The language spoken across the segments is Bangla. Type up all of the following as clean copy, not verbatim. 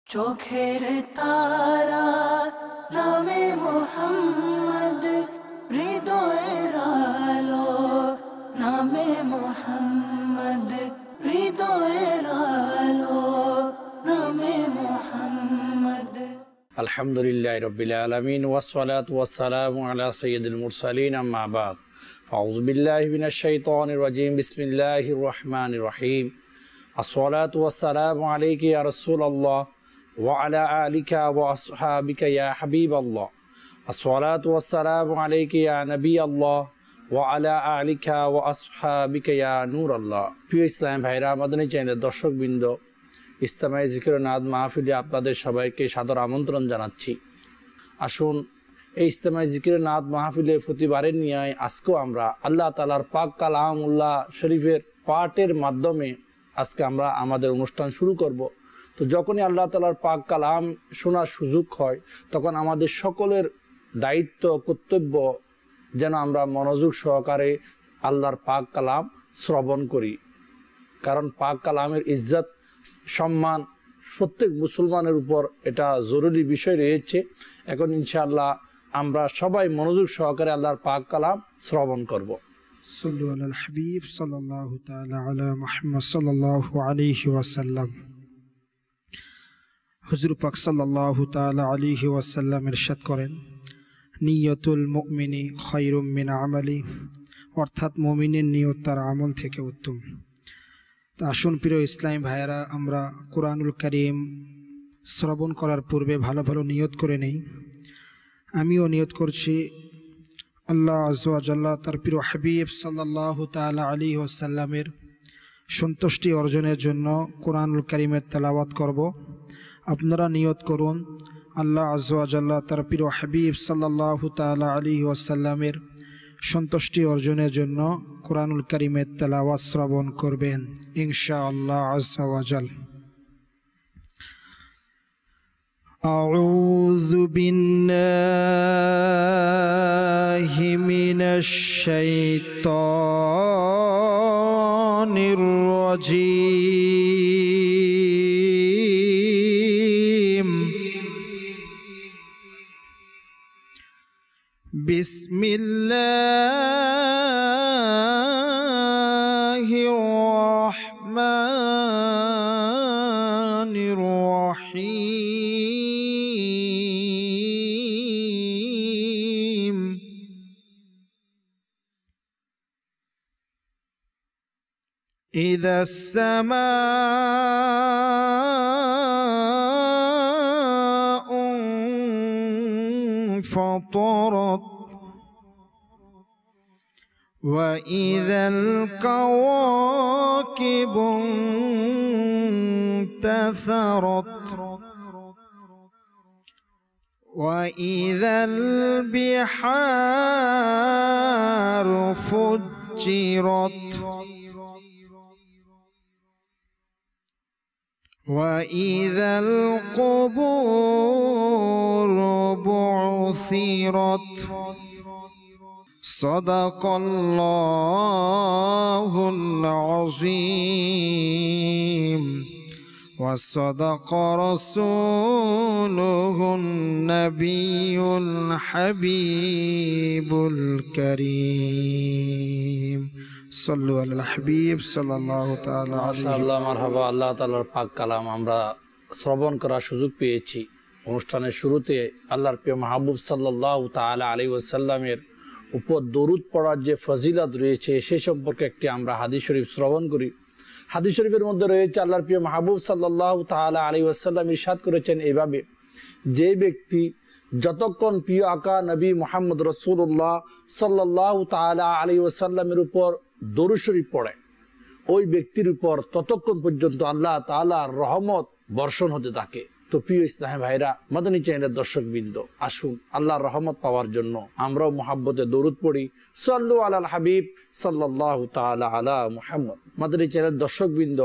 চোখের তারা নামে মোহাম্মদ, হৃদয়ের আলো নামে মোহাম্মদ, হৃদয়ের আলো নামে মোহাম্মদ। আলহামদুলিল্লাহি রাব্বিল আলামিন ওয়াসসালাতু ওয়াসসালামু আলা সাইয়্যিদিল মুরসালিন, আম্মা বাদ। আউযু বিল্লাহি মিনাশ শাইতানির রাজীম। বিসমিল্লাহির রহমানির রহিম। আসসালাতু ওয়াসসালামু আলাইকা ইয়া রাসূলুল্লাহ ওয়া আলা আলিকা ওয়া আসহাবিকা ইয়া হাবিবাল্লাহ। আসসালাতু ওয়াসসালামু আলাইকা ইয়া নবিয়াল্লাহ ওয়া আলা আলিকা ওয়া আসহাবিকা ইয়া নূরাল্লাহ। প্রিয় ইসলাম ভাইরা, মাদানী চ্যানেলের দর্শকবৃন্দ, ইসলামাই জিকির নাদ মাহফিলে আপনাদের সবাইকে সাদর আমন্ত্রণ জানাচ্ছি। আসুন, এই ইসলামাই জিকির নাদ মাহফিলে প্রতিবারের নিয়ে আজকেও আমরা আল্লাহ তাআলার পাক কালামুল্লাহ শরীফের পাঠের মাধ্যমে আজকে আমরা আমাদের অনুষ্ঠান শুরু করব। তো যখনই আল্লাহ তাআলার পাক কালাম শোনার সুযোগ হয়, তখন আমাদের সকলের দায়িত্ব কর্তব্য যেন আমরা মনোযোগ সহকারে আল্লাহর পাক কালাম শ্রবণ করি। কারণ পাক কালামের ইজ্জত সম্মান প্রত্যেক মুসলমানের উপর এটা জরুরি বিষয় রয়েছে। এখন ইনশাআল্লাহ আমরা সবাই মনোযোগ সহকারে আল্লাহর পাক কালাম শ্রবণ করব। সাল্লু আলাল হাবিব সাল্লাল্লাহু তাআলা আলা মুহাম্মদ সাল্লাল্লাহু আলাইহি ওয়াসাল্লাম। হুজুর পাক সাল্লাল্লাহু তাআলা আলাইহি ওয়াসাল্লাম ইরশাদ করেন, নিয়তুল মুমিনি খায়রুম মিন আমালি, অর্থাৎ মুমিনের নিয়ত তার আমল থেকে উত্তম। তা আসুন প্রিয় ইসলামী ভাইয়েরা, আমরা কোরআনুল কারীম শ্রবণ করার পূর্বে ভালো ভালো নিয়ত করে নেই। আমিও নিয়ত করছি আল্লাহ আযজা ওয়া জাল্লা তার প্রিয় হাবিব সাল্লাল্লাহু তাআলা আলাইহি ওয়াসাল্লামের সন্তুষ্টি অর্জনের জন্য কোরআনুল কারীমের তেলাওয়াত করব। আপনারা নিয়ত করুন আল্লাহ আযজা ওয়া জাল্লা তার প্রিয় হাবিব সাল্লাল্লাহু তাআলা আলাইহি ওয়াসাল্লামের সন্তুষ্টি অর্জনের জন্য কোরআনুল কারীমের তেলাওয়াত শ্রবণ করবেন ইনশাআল্লাহ আযজা ওয়া জাল। আউযু বিল্লাহি মিনাশ শাইতানির রাজীম। বিসমিল্লাহির রহমানির রহিম। ইযাস সামাউ ফাতারাত وَإِذَا الْكَوَاكِبُ انتَثَرَتْ وَإِذَا الْبِحَارُ فُجِّرَتْ وَإِذَا الْقُبُورُ بُعْثِرَتْ সাদাকাল্লাহুল আযীম ওয়া সাদাকা রাসূলুহুন নাবিয়ুল হাবিবুল কারীম। সাল্লু আলাল হাবিব সাল্লাল্লাহু তাআলা আলাইহি। মাশাআল্লাহ, মারহাবা। আল্লাহ তাআলার পাক কালাম আমরা শ্রবণ করার সুযোগ পেয়েছি। অনুষ্ঠানের শুরুতে আল্লাহর প্রিয় মাহবুব সাল্লাল্লাহু তাআলা আলাইহি ওয়াসাল্লামের উপর দরুদ পড়ার যে ফজিলত রয়েছে সে সম্পর্কে একটি আমরা হাদিস শরীফ শ্রবণ করি। হাদিস শরীফের মধ্যে রয়েছে আল্লাহর প্রিয় মাহবুব সাল্লাল্লাহু তাআলা আলাইহি ওয়াসাল্লাম ইরশাদ করেছেন এইভাবে, যে ব্যক্তি যতক্ষণ প্রিয় আকা নবী মুহাম্মদ রাসূলুল্লাহ সাল্লাল্লাহু তাআলা আলাইহি ওয়াসাল্লামের উপর দরুদ শরীফ পড়ে, ওই ব্যক্তির উপর ততক্ষণ পর্যন্ত আল্লাহ তাআলার রহমত বর্ষণ হতে থাকে। তো প্রিয় ইসলামী ভাইরা, মাদানী চ্যানেলের দর্শকবৃন্দ, আসুন আল্লাহর রহমত পাওয়ার জন্য আমরাও মুহাব্বতে দরুদ পড়ি। সাল্লু আলাল হাবিব সাল্লাল্লাহু তাআলা আলা মুহাম্মদ। মাদানী চ্যানেলের দর্শকবৃন্দ,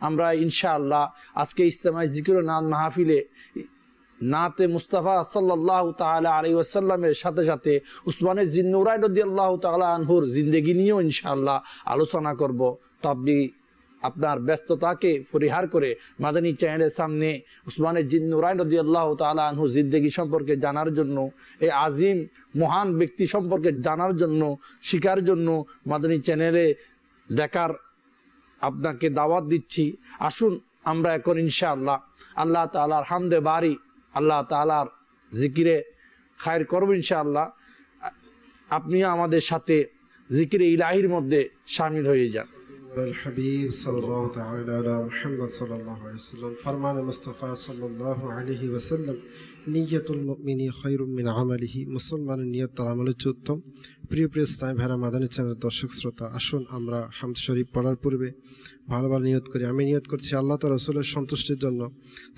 আমরা ইনশাআল্লাহ আজকে ইসলামাই জিকির নাদ মাহফিলে নাতে মুস্তাফা সাল্লাল্লাহু তাআলা আলাইহি ওয়াসাল্লামের সাথে সাথে উসমানে জিন্নুরাইন রাদিয়াল্লাহু তাআলা আনহুর জিন্দেগি নিয়েও ইনশাআল্লাহ আলোচনা করব। তো আপনি আপনার ব্যস্ততাকে পরিহার করে মাদানী চ্যানেলের সামনে উসমানে জিন নুরাইন রাদিয়াল্লাহু তাআলা আনহু জিন্দেগি সম্পর্কে জানার জন্য, এই আজিম মহান ব্যক্তি সম্পর্কে জানার জন্য, শিখার জন্য মাদানী চ্যানেলে দেখার আপনাকে দাওয়াত দিচ্ছি। আসুন আমরা এখন ইনশাআল্লাহ আল্লাহ তাআলার হামদে বারি, আল্লাহ তাআলার জিকিরে খায়ের করব ইনশাআল্লাহ। আপনিও আমাদের সাথে জিকিরে ইলাহির মধ্যে শামিল হয়ে যান। الحبيب صلى الله تعالى على محمد صلى الله عليه وسلم فرمان المصطفى صلى الله عليه وسلم নিয়তুল মুমিনি খায়রুম মিন আমালিহি। মুসলমানের নিয়ত তার আমলের চেয়ে উত্তম। প্রিয় ইসলামী ভাইরা, মাদানী চ্যানেলের দর্শক শ্রোতা, আসুন আমরা হামদ শরীফ পড়ার পূর্বে ভালো ভালো নিয়ত করি। আমি নিয়ত করছি আল্লাহ তাআলা রাসূলের সন্তুষ্টির জন্য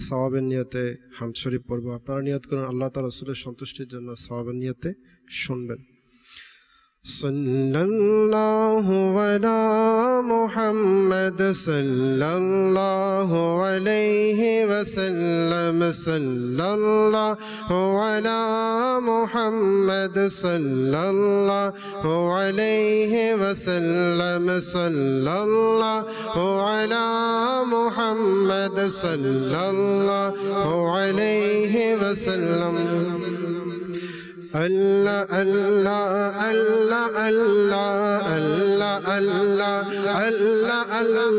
সওয়াবের নিয়তে হামদ শরীফ পড়ব। আপনারা নিয়ত করুন আল্লাহ তাআলা রাসূলের সন্তুষ্টির জন্য সওয়াবের নিয়তে শুনবেন। সাল্লাল্লাহু আলা মুহাম্মদ সাল্লাল্লাহু আলাইহি ওয়াসাল্লাম সাল্লাল্লাহু আলা মুহাম্মদ সাল্লাল্লাহু আলাইহি ওয়াসাল্লাম সাল্লাল্লাহু আলা মুহাম্মদ সাল্লাল্লাহু আলাইহি ওয়াসাল্লাম। Allah Allah Allah Allah Allah Allah Allah Allah Allah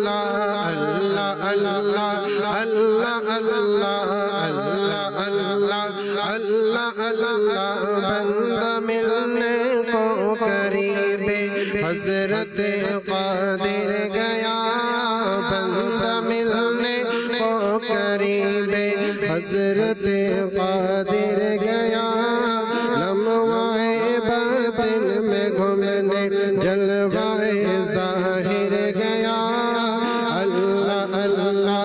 Allah Allah Allah Allah Allah बंदा मिलने को करीबे हज़रत क़ादिर गया, बंदा मिलने को करीबे हज़रत क़ादिर गया। लम्हाए बातिन में घूमने जलवाए ज़ाहिर गया। अल्लाह अल्लाह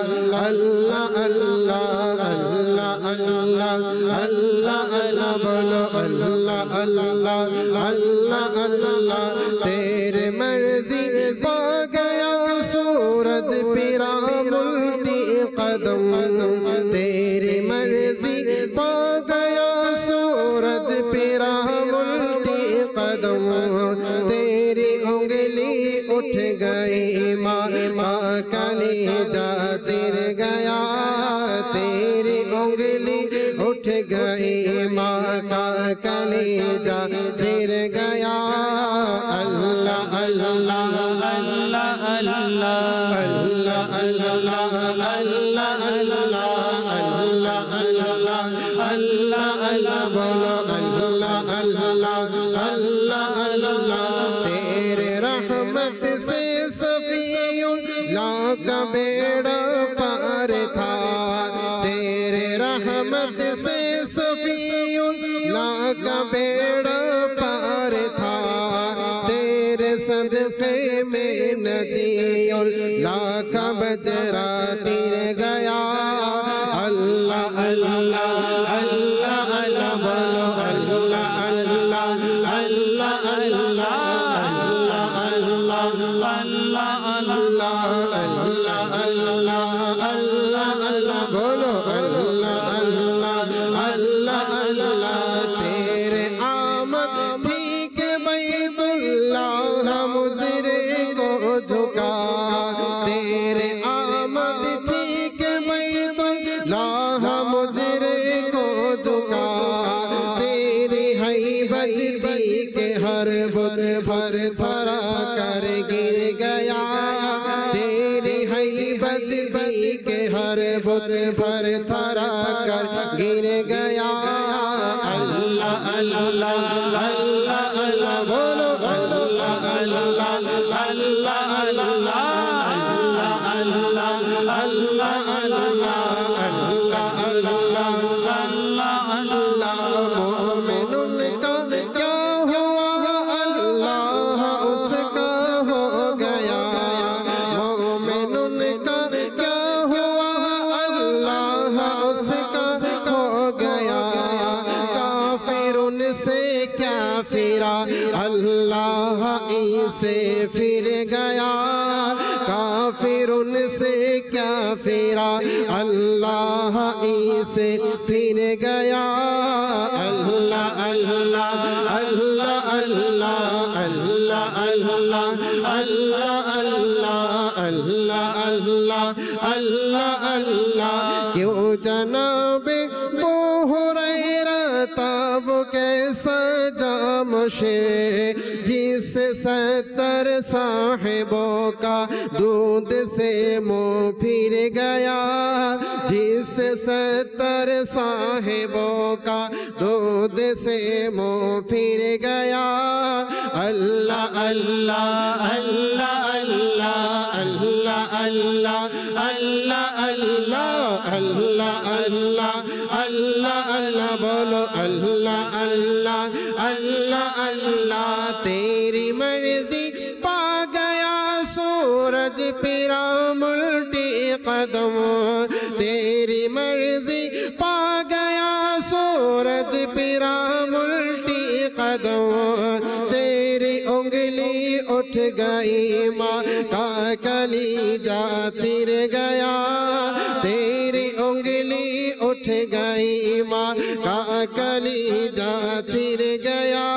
अल्लाह अल्लाह अल्लाह अल्लाह अल्लाह अल्लाह बोलो अल्लाह अल्लाह अल्लाह अल्लाह। तेरे मर्जी पा गया सूरज फिरा उल्टी कदम, तेरी मर्जी पा गया सूरज फिरा उल्टी कदम। तेरी उंगली उठ गई माँ कलीजा चिर गया, तेरी उंगली उठ गई माँ का कलीजा चिर गया। अल्लाह अल्लाह अल्लाह अल्लाह अल्लाह अल्लाह अल्लाह अल्लाह अल्लाह अल्लाह अल्लाह बोलो अल्लाह अल्लाह अल्लाह अल्लाह। तेरे रहमत से सफीउल्लाह का बेड़ा पार था, तेरे रहमत से सफीउल्लाह का बेड़ा पार था। तेरे सदक़े में नजीउल्लाह का बजरा तिर गया। अल्लाह अल्लाह अल्लाह अल्लाह बोलो अल्लाह अल्लाह अल्लाह अल्लाह अल्लाह अल्लाह अल्लाह अल्लाह अल्लाह अल्लाह अल्लाह बोलो अल्लाह अल्लाह अल्लाह अल्लाह। तेरे आमद थी के बैतुल्लाह मुजरे को झुका, तेरे आमद थी के बैतुल्लाह मुजरे को झुका। तेरी हैबत दी के हर बुत भर थरा कर गिर गया, तेरी हैबत दी के हर बुत भर थरा कर गिर गया। अल्लाह अल्लाह अल्लाह अल्लाह बोलो अल्लाह अल्लाह अल्लाह अल्लाह अल्लाह अल्लाह अल्लाह अल्लाह अल्लाह अल्लाह। मोमिनुन का क्या हुआ अल्लाह उसका हो गया, मोमिनुन का क्या हुआ अल्लाह उसका हो गया। काफिरुन से क्या फिरा अल्लाह इसे फिर गया, काफिरुन से क्या फिरा अल्लाह इसे फिर गया। अल्लाह अल्लाह अल्लाह अल्लाह अल्लाह अल्लाह अल्लाह अल्लाह अल्लाह بو ہریرہ تھا وہ کیسا جام شیر جس 70 صاحبوں کا دودھ سے منہ پھر گیا جس 70 صاحبوں کا دودھ سے منہ پھر گیا اللہ اللہ اللہ اللہ اللہ اللہ اللہ اللہ اللہ اللہ اللہ اللہ بولو اللہ اللہ اللہ اللہ تیری مرضی پا گیا سورج پھرا الٹی قدم تیری مرضی پا گیا سورج پھرا الٹی قدم تیری انگلی اٹھ گئی ماں کا کلیجہ چر گیا تیری انگلی اٹھ گئی ماں کا کلیجہ چر گیا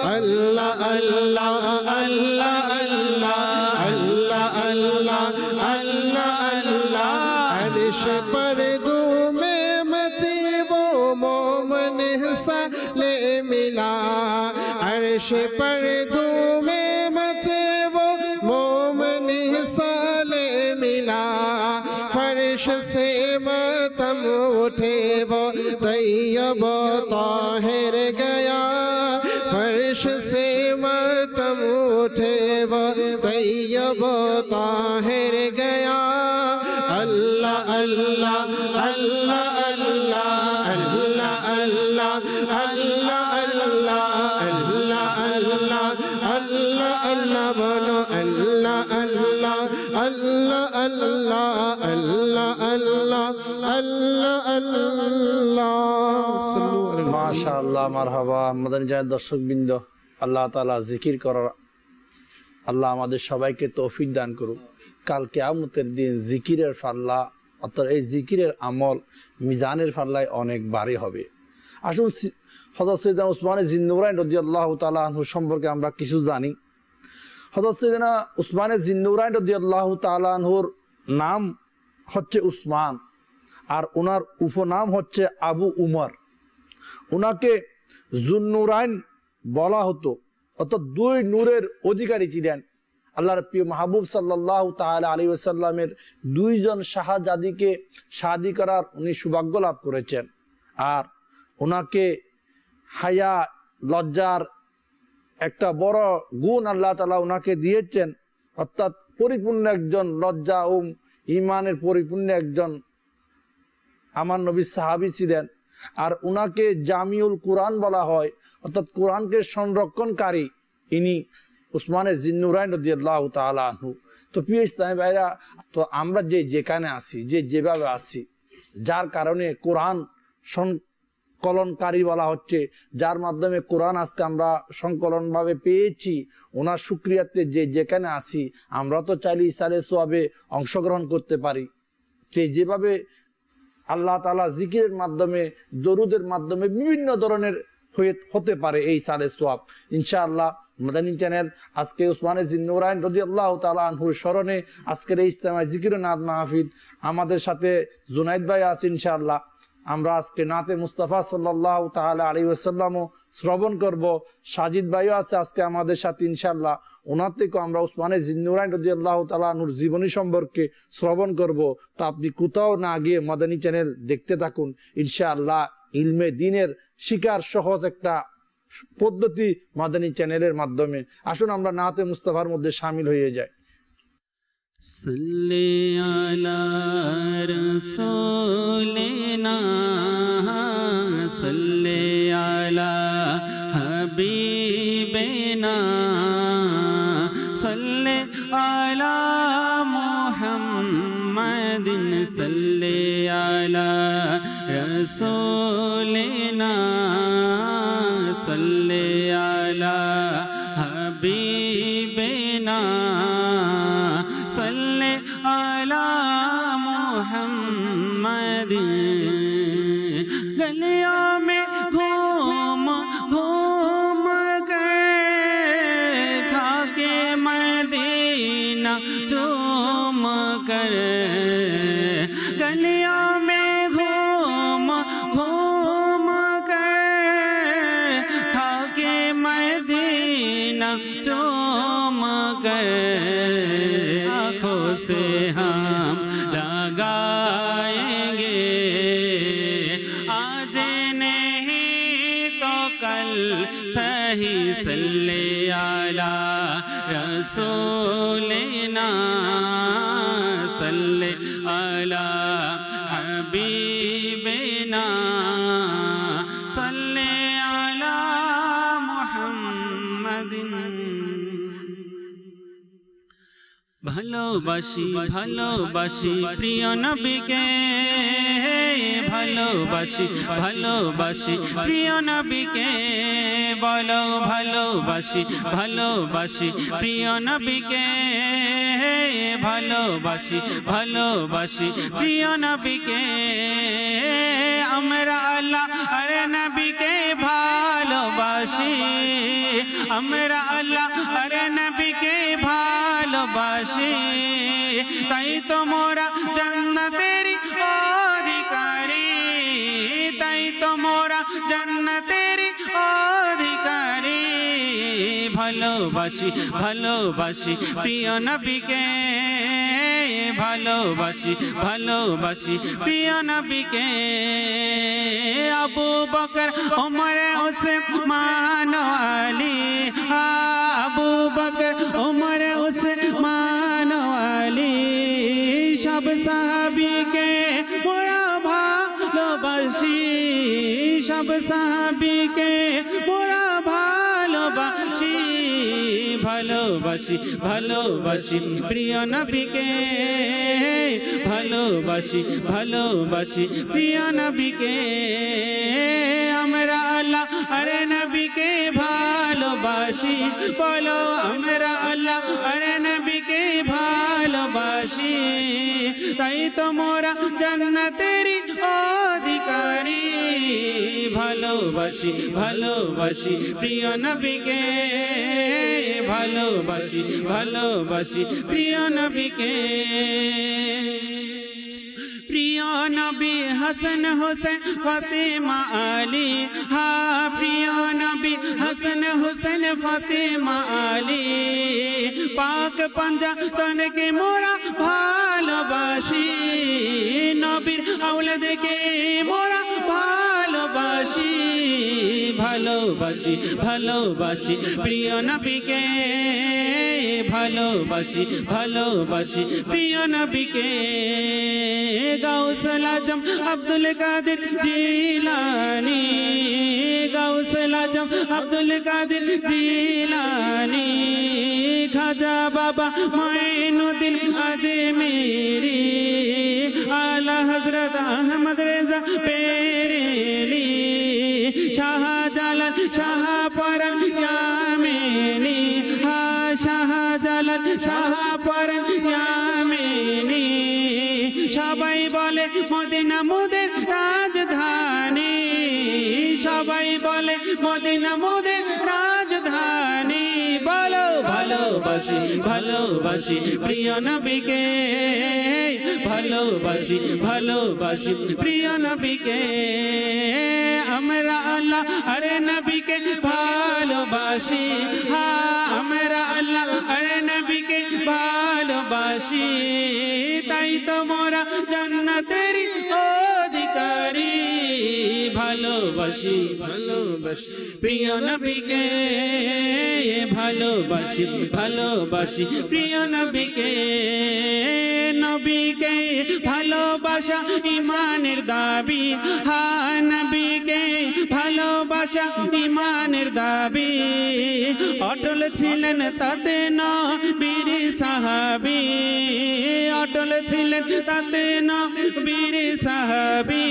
اللہ اللہ اللہ اللہ اللہ اللہ اللہ اللہ عرش پر دھوم مچی وہ مومن صالح ملا عرش پر دھوم مچے وہ مومن صالح ملا فرش سے ماتم اٹھے وہ طیب طاہر گیا فرش سے ماتم اٹھے وہ طیب طاہر گیا اللہ اللہ اللہ اللہ اللہ اللہ اللہ اللہ اللہ اللہ اللہ اللہ بولو اللہ اللہ اللہ اللہ اللہ اللہ اللہ اللہ মাশাআল্লাহ মারহাবা মাদানী চ্যানেল দর্শকবৃন্দ আল্লাহ তাআলা জিকির করার আল্লাহ আমাদের সবাইকে তৌফিক দান করুন কাল কিয়ামতের দিন জিকিরের পাল্লা অর্থাৎ এই জিকিরের আমল মিজানের পাল্লায় অনেক ভারী হবে আসুন হযরত সাইয়েদনা উসমান জিন্নুরাইন রাদিয়াল্লাহু তাআলা আনহু সম্পর্কে আমরা কিছু জানি হযরত সাইয়েদনা উসমান জিন্নুরাইন রাদিয়াল্লাহু তাআলা আনহুর নাম হচ্ছে উসমান আর ওনার উপনাম হচ্ছে আবু উমর ওনাকে জুন্নুরাইন বলা হতো অর্থাৎ দুই নূরের অধিকারী ছিলেন আল্লাহর প্রিয় মাহবুব সাল্লাল্লাহু তাআলা আলাইহি ওয়াসাল্লামের দুইজন শাহজাদিকে শাদী করার উনি সৌভাগ্য লাভ করেছেন আর ওনাকে হায়া লজ্জার একটা বড় গুণ আল্লাহ তাআলা ওনাকে দিয়েছেন অর্থাৎ পরিপূর্ণ একজন লজ্জা ও ঈমানের পরিপূর্ণ একজন আমার নবীর সাহাবী ছিলেন আর ওনাকে জামিউল কুরআন বলা হয় অর্থাৎ কোরআনকে সংরক্ষণকারী ইনি উসমান জিন্নুরাইন রাদিয়াল্লাহু তাআলা আনহু তো প্রিয় ইসলামী ভাইরা তো আমরা যেখানে আছি যেভাবে আছি যার কারণে কোরআন সংকলনকারী বলা হচ্ছে যার মাধ্যমে কোরআন আজকে আমরা সংকলনভাবে পেয়েছি ওনার শুকরিয়াতে যেখানে আছি আমরা তো চাইলে ইসালে সোয়াবে অংশগ্রহণ করতে পারি যেভাবে আল্লাহ তাআলা জিকিরের মাধ্যমে দরুদের মাধ্যমে বিভিন্ন ধরনের হতে পারে এই সালে সোয়াব ইনশাআল্লাহ মাদানী চ্যানেল আজকে উসমান জিন্নুরাইন রাদিয়াল্লাহু তাআলা আনহুর স্মরণে আজকের এই ইজতিমাই জিকির ও নাত মাহফিল আমাদের সাথে জুনাইদ ভাই আছে ইনশাআল্লাহ আমরা আজকে নাতে মুস্তাফা সাল্লাল্লাহু তাআলা আলাইহি ওয়াসাল্লামও শ্রবণ করব সাজিদ ভাইও আছে আজকে আমাদের সাথে ইনশাআল্লাহ ওনার থেকে আমরা উসমান জিন্নুরাইন রাদিয়াল্লাহু তাআলা আনহুর জীবনী সম্পর্কে শ্রবণ করব তো আপনি কোথাও না গিয়ে মাদানী চ্যানেল দেখতে থাকুন ইনশাআল্লাহ ইলমে দ্বীনের শিকার সহজ একটা পদ্ধতি মাদানী চ্যানেলের মাধ্যমে আসুন আমরা নাতে মুস্তাফার মধ্যে শামিল হয়ে যাই صلی علی رسولنا صلی علی حبیبنا صلی علی محمد صلی علی رسولنا صلی علی حبیبنا صلی علی محمد گلیوں میں گھوم گھوم کر کھا کے مدینہ چوم کر گلیوں میں گھوم सही सल्ले अला रसूलिना सल्ले अला हबीबिना सल्ले अला मुहम्मदिन ভালোবাসি ভালোবাসি প্রিয় নবীকে ভালোবাসি ভালোবাসি প্রিয় নবীকে বলো ভালোবাসি ভালোবাসি প্রিয় নবীকে ভালোবাসি ভালোবাসি প্রিয় নবীকে আমরা আল্লাহ আর নবীকে ভালোবাসি আমরা আল্লাহ আর নবীকে ভালোবাসি তাই তো মোরা জান্নাতের অধিকারী তাই তো মোরা জান্নাতের অধিকারী ভালোবাসি ভালোবাসি প্রিয় নবীকে ভালোবাসি ভালোবাসি প্রিয় নবীকে আবু বকর ওমর উসমান আলী আবু বকর ওমর উসমান আলী সব সাহাবীকে মোরা ভালোবাসি সব সাহাবীকে মোরা ভালোবাসি ভালোবাসি ভালোবাসি প্রিয় নবীকে ভালোবাসি ভালোবাসি প্রিয় নবীকে আমরা আল্লাহ আর নবীকে ভালোবাসি বলো আমরা আল্লাহ আর নবীকে ভালোবাসি তাই তো মোরা জান্নাতের অধিকারী ভালোবাসি ভালোবাসি প্রিয় নবীকে ভালোবাসি ভালোবাসি প্রিয় নবীকে প্রিয় নবী হাসান হোসেন ফাতেমা আলী হা প্রিয় নবী হাসান হোসেন ফাতেমা আলী পাক পাঞ্জাতনকে মোরা ভালোবাসি নবীর আওলাদকে মোরা ভালোবাসি ভালোবাসি ভালোবাসি প্রিয় নবীকে ভালোবাসি ভালোবাসি প্রিয় নবীকে গাউসুল আজম আব্দুল কাদের জিলানী গাউসুল আজম আব্দুল কাদের জিলানী খাজা বাবা মাইনুদ্দিন আজমেরি আলা হযরত আহমদ রেজা বেরেলি শাহজালাল শাহপরান ইয়ামেনি হা শাহজালাল শাহপরান ইয়ামেনি সবাই বলে মদিনা মোদের রাজধানী সবাই বলে মদিনা মোদের রাজধানী বলো ভালোবাসি ভালোবাসি প্রিয় নবীকে ভালোবাসি ভালোবাসি প্রিয় নবীকে আমরা আল্লাহ আরে নবীকে ভালোবাসি হ্যাঁ আমরা আল্লাহ আরে নবীকে ভালোবাসি তাই তো মোরা জান্নাতের অধিকারী ভালোবাসি ভালোবাসি প্রিয় নবীকে ভালোবাসি ভালোবাসি প্রিয় নবীকে নবীকে ভালোবাসা ঈমানের দাবি হ্যাঁ নবীকে ভালোবাসা ঈমানের দাবি অটল ছিলেন তাতে নবীর সাহাবী অটল ছিলেন তাতে নবীর সাহাবী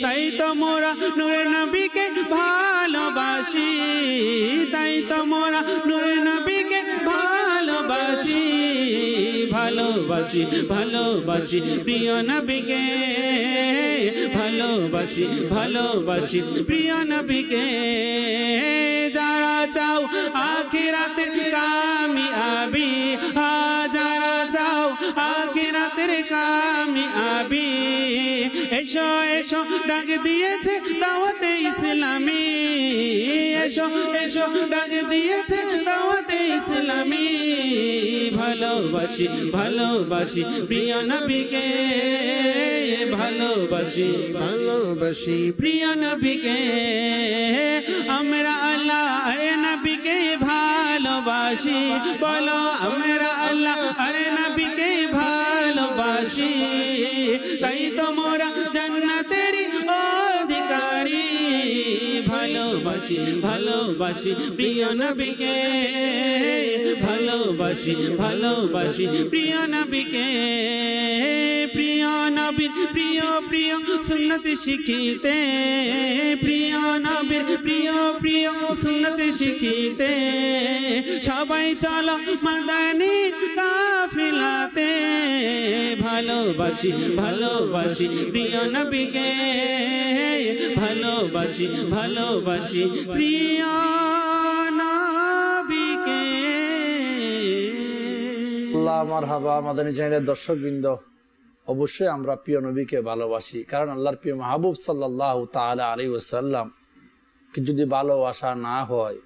তাই তো মোরা নূরে নবীকে ভালোবাসি তাই তো মোরা নূরে নবীকে ভালোবাসি ভালোবাসি ভালোবাসি প্রিয় নবীকে ভালোবাসি ভালোবাসি প্রিয় নবীকে যারা চাও আখিরাতের কামিয়াবি যারা চাও আখিরাতের কামিয়াবি এসো এসো ডাক দিয়েছে দাওয়াতে ইসলামী এসো এসো ডাক দিয়েছে দাওয়াতে ইসলামী ভালোবাসি ভালোবাসি প্রিয় নবীকে ভালোবাসি ভালোবাসি প্রিয় নবীকে আমরা আল্লাহর নবীকে ভালোবাসি বলো আমরা আল্লাহর নবীকে ভালোবাসি তাই তো মোরা জান্নাতের অধিকারী ভালোবাসি ভালোবাসি প্রিয় নবীকে ভালোবাসি ভালোবাসি প্রিয় নবীকে প্রিয় নবীর প্রিয় প্রিয় সুন্নত শিখিতে প্রিয় নবীর প্রিয় প্রিয় সুন্নত শিখিতে সবাই চলো মাদানী কাফিলাতে ভালোবাসি ভালোবাসি প্রিয় নবীকে ভালোবাসি ভালোবাসি প্রিয় নবীকে। আল্লাহ মারহাবা মাদানী চ্যানেলের দর্শকবৃন্দ, অবশ্যই আমরা প্রিয় নবীকে ভালোবাসি, কারণ আল্লাহর প্রিয় মাহবুব সাল্লাল্লাহু তাআলা আলাইহি ওয়াসাল্লাম কি যদি ভালোবাসা না হয়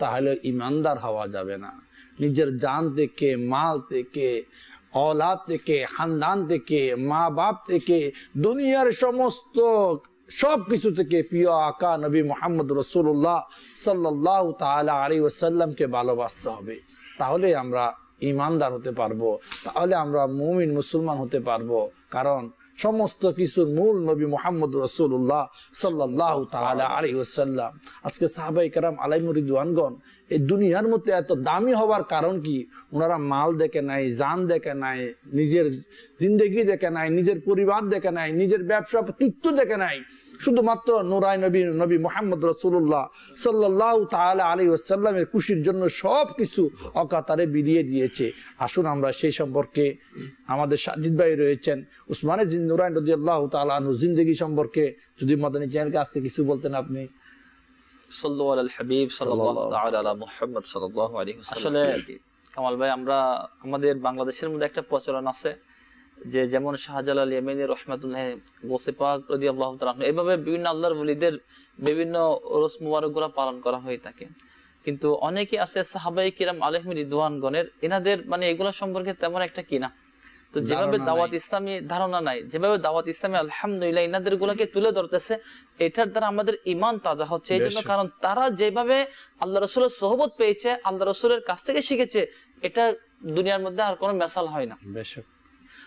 তাহলে ইমানদার হওয়া যাবে না। নিজের জান থেকে, মাল থেকে, औलाद থেকে, খানদান থেকে, মা বাপ থেকে, দুনিয়ার সমস্ত সব কিছু থেকে প্রিয় আকা নবী মুহাম্মদ রাসূলুল্লাহ সাল্লাল্লাহু তাআলা আলাইহি ওয়াসাল্লামকে ভালোবাসতে হবে। তাহলে আমরা ইমানদার হতে পারবো, তাহলে আমরা মুমিন মুসলমান হতে পারবো। কারণ সমস্ত কিছুর মূল নবী মুহাম্মদ রাসূলুল্লাহ সাল্লাল্লাহু তাআলা আলাইহি ওয়াসাল্লাম। আজকে সাহাবায়ে কেরাম আলাইহিম রিদওয়ানগণ এই দুনিয়ার মধ্যে এত দামি হওয়ার কারণ কি? ওনারা মাল দেখে নাই, জান দেখে নাই, নিজের জিন্দেগি দেখে নাই, নিজের পরিবার দেখে নাই, নিজের ব্যবসা কিচ্ছু দেখে নাই। শুধুমাত্র নুরাই নবী মুহাম্মদ রাসূলুল্লাহ সাল্লাল্লাহু তাআলা আলাইহি ওয়াসাল্লামের খুশির জন্য সব কিছু অকাতারে বিলিয়ে দিয়েছে। আসুন আমরা সেই সম্পর্কে, আমাদের সাজিদ ভাই রয়েছেন, উসমানে জিন নুরাইন রাদিয়াল্লাহু তাআলা আনহু জিন্দেগি সম্পর্কে যদি মাদানী চ্যানেলকে আজকে কিছু বলতেন আপনি। সাল্লাল্লাহু আলাল হাবিব সাল্লাল্লাহু তাআলা আলা মুহাম্মদ সাল্লাল্লাহু আলাইহি ওয়াসাল্লাম। আসলে কামাল ভাই, আমরা আমাদের বাংলাদেশের মধ্যে একটা প্রচলন আছে যে যেমন শাহজালাল ইয়ামানি রাহমাতুল্লাহ গোসে পাক রাদিয়াল্লাহু তাআলা এইভাবে বিভিন্ন আল্লাহর ওলিদের বিভিন্ন ওরস মুবারকগুলো পালন করা হয়ে থাকে। কিন্তু অনেকে আছে সাহাবায়ে কিরাম আলাইহিম রিদওয়ানগণের এনাদের মানে এগুলো সম্পর্কে তেমন একটা কিনা, তো যেভাবে দাওয়াত ইসলামী ধারণা নাই, যেভাবে দাওয়াত ইসলামী আলহামদুলিল্লাহ ইনাদের গুলাকে তুলে ধরতেছে, এটার দ্বারা আমাদের ইমান তাজা হচ্ছে। এই জন্য কারণ তারা যেভাবে আল্লাহ রসুলের সোহবত পেয়েছে, আল্লাহ রসুলের কাছ থেকে শিখেছে, এটা দুনিয়ার মধ্যে আর কোনো মেসাল হয় না।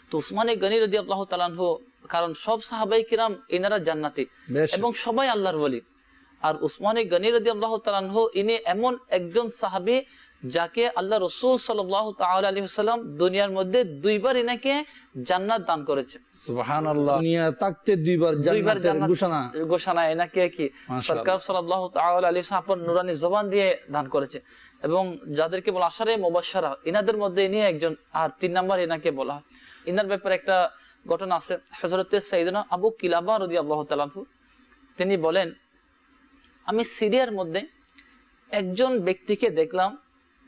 তো উসমানে গনি রাদিয়াল্লাহু তাআলা আনহু, কারণ সব সাহাবায়ে কিরাম এনারা জান্নাতি এবং সবাই আল্লাহর ওলি। আর উসমানে গনি রাদিয়াল্লাহু তাআলা আনহু ইনি এমন একজন সাহাবী যাকে আল্লাহ রাসূল সাল্লাল্লাহু তাআলা আলাইহি ওয়াসাল্লাম দুনিয়ার মধ্যে দুইবার ইনাকে জান্নাত দান করেছে। সুবহানাল্লাহ, দুনিয়া তাকতে দুইবার জান্নাতের ঘোষণা এনাকে কি সরকার সাল্লাল্লাহু তাআলা আলাইহি ওয়াসাল্লাম আপন নূরানি জবান দিয়ে দান করেছে। এবং যাদেরকে বলা আশারে মুবাশশারা, ইনাদের মধ্যে ইনি একজন। আর 3 নাম্বার ইনাকে বলা হয়। ইনার ব্যাপারে একটা ঘটনা আছে। হযরত সাইয়েদনা আবু কিলাবা রাদিয়াল্লাহু তাআলা আনহু তিনি বলেন, আমি সিরিয়ার মধ্যে একজন ব্যক্তিকে দেখলাম,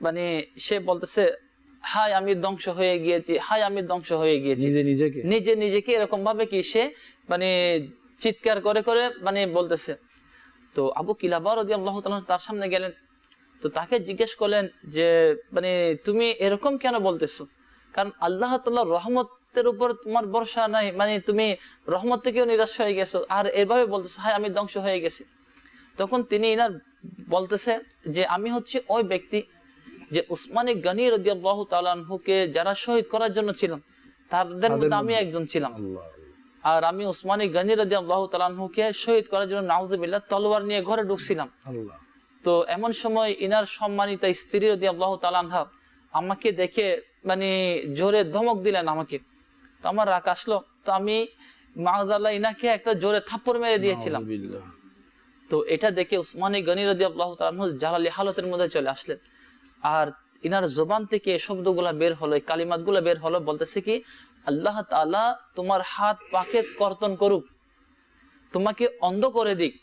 মানে সে বলতেছে, হাই আমি ধ্বংস হয়ে গিয়েছি, হাই আমি ধ্বংস হয়ে গিয়েছি, নিজে নিজেকে এরকম ভাবে কি সে মানে চিৎকার করে করে মানে বলতেছে। তো আবু কিলাবা রাদিয়াল্লাহু তাআলা তার সামনে গেলেন, তো তাকে জিজ্ঞেস করলেন যে মানে তুমি এরকম কেন বলতেছো? কারণ আল্লাহ তাআলার রহমতের উপর তোমার ভরসা নাই, মানে তুমি রহমত থেকেও নিরাশ হয়ে গেছো, আর এভাবে বলতেছো হাই আমি ধ্বংস হয়ে গেছি। তখন তিনি ইনার বলতেছে যে আমি হচ্ছে ওই ব্যক্তি যে উসমানে গনি রাদিয়াল্লাহু তাআলা আনহুকে যারা শহীদ করার জন্য ছিলাম তাদের মধ্যে আমি একজন ছিলাম। আর আমি উসমানে গনি রাদিয়াল্লাহু তাআলা আনহুকে শহীদ করার জন্য নাউজুবিল্লাহ তলোয়ার নিয়ে ঘরে ঢুকছিলাম। তো এমন সময় ইনার সম্মানিতা স্ত্রী রাদিয়াল্লাহু তাআলা আনহা আমাকে দেখে মানে জোরে ধমক দিলেন আমাকে। তো আমার রাগ আসলো, তো আমি মাআযাল্লাহ ইনাকে একটা জোরে থাপ্পড় মেরে দিয়েছিলাম। তো এটা দেখে উসমানে গনি রাদিয়াল্লাহু তাআলা আনহু জালালি হালতের মধ্যে চলে আসলেন। আর ইনার জবান থেকে শব্দগুলা বের হলো, কালিমাতগুলো বের হলো, বলতেছে কি আল্লাহ তাআলা তোমার হাত পাকে কর্তন করুক, তোমাকে অন্ধ করে দিক,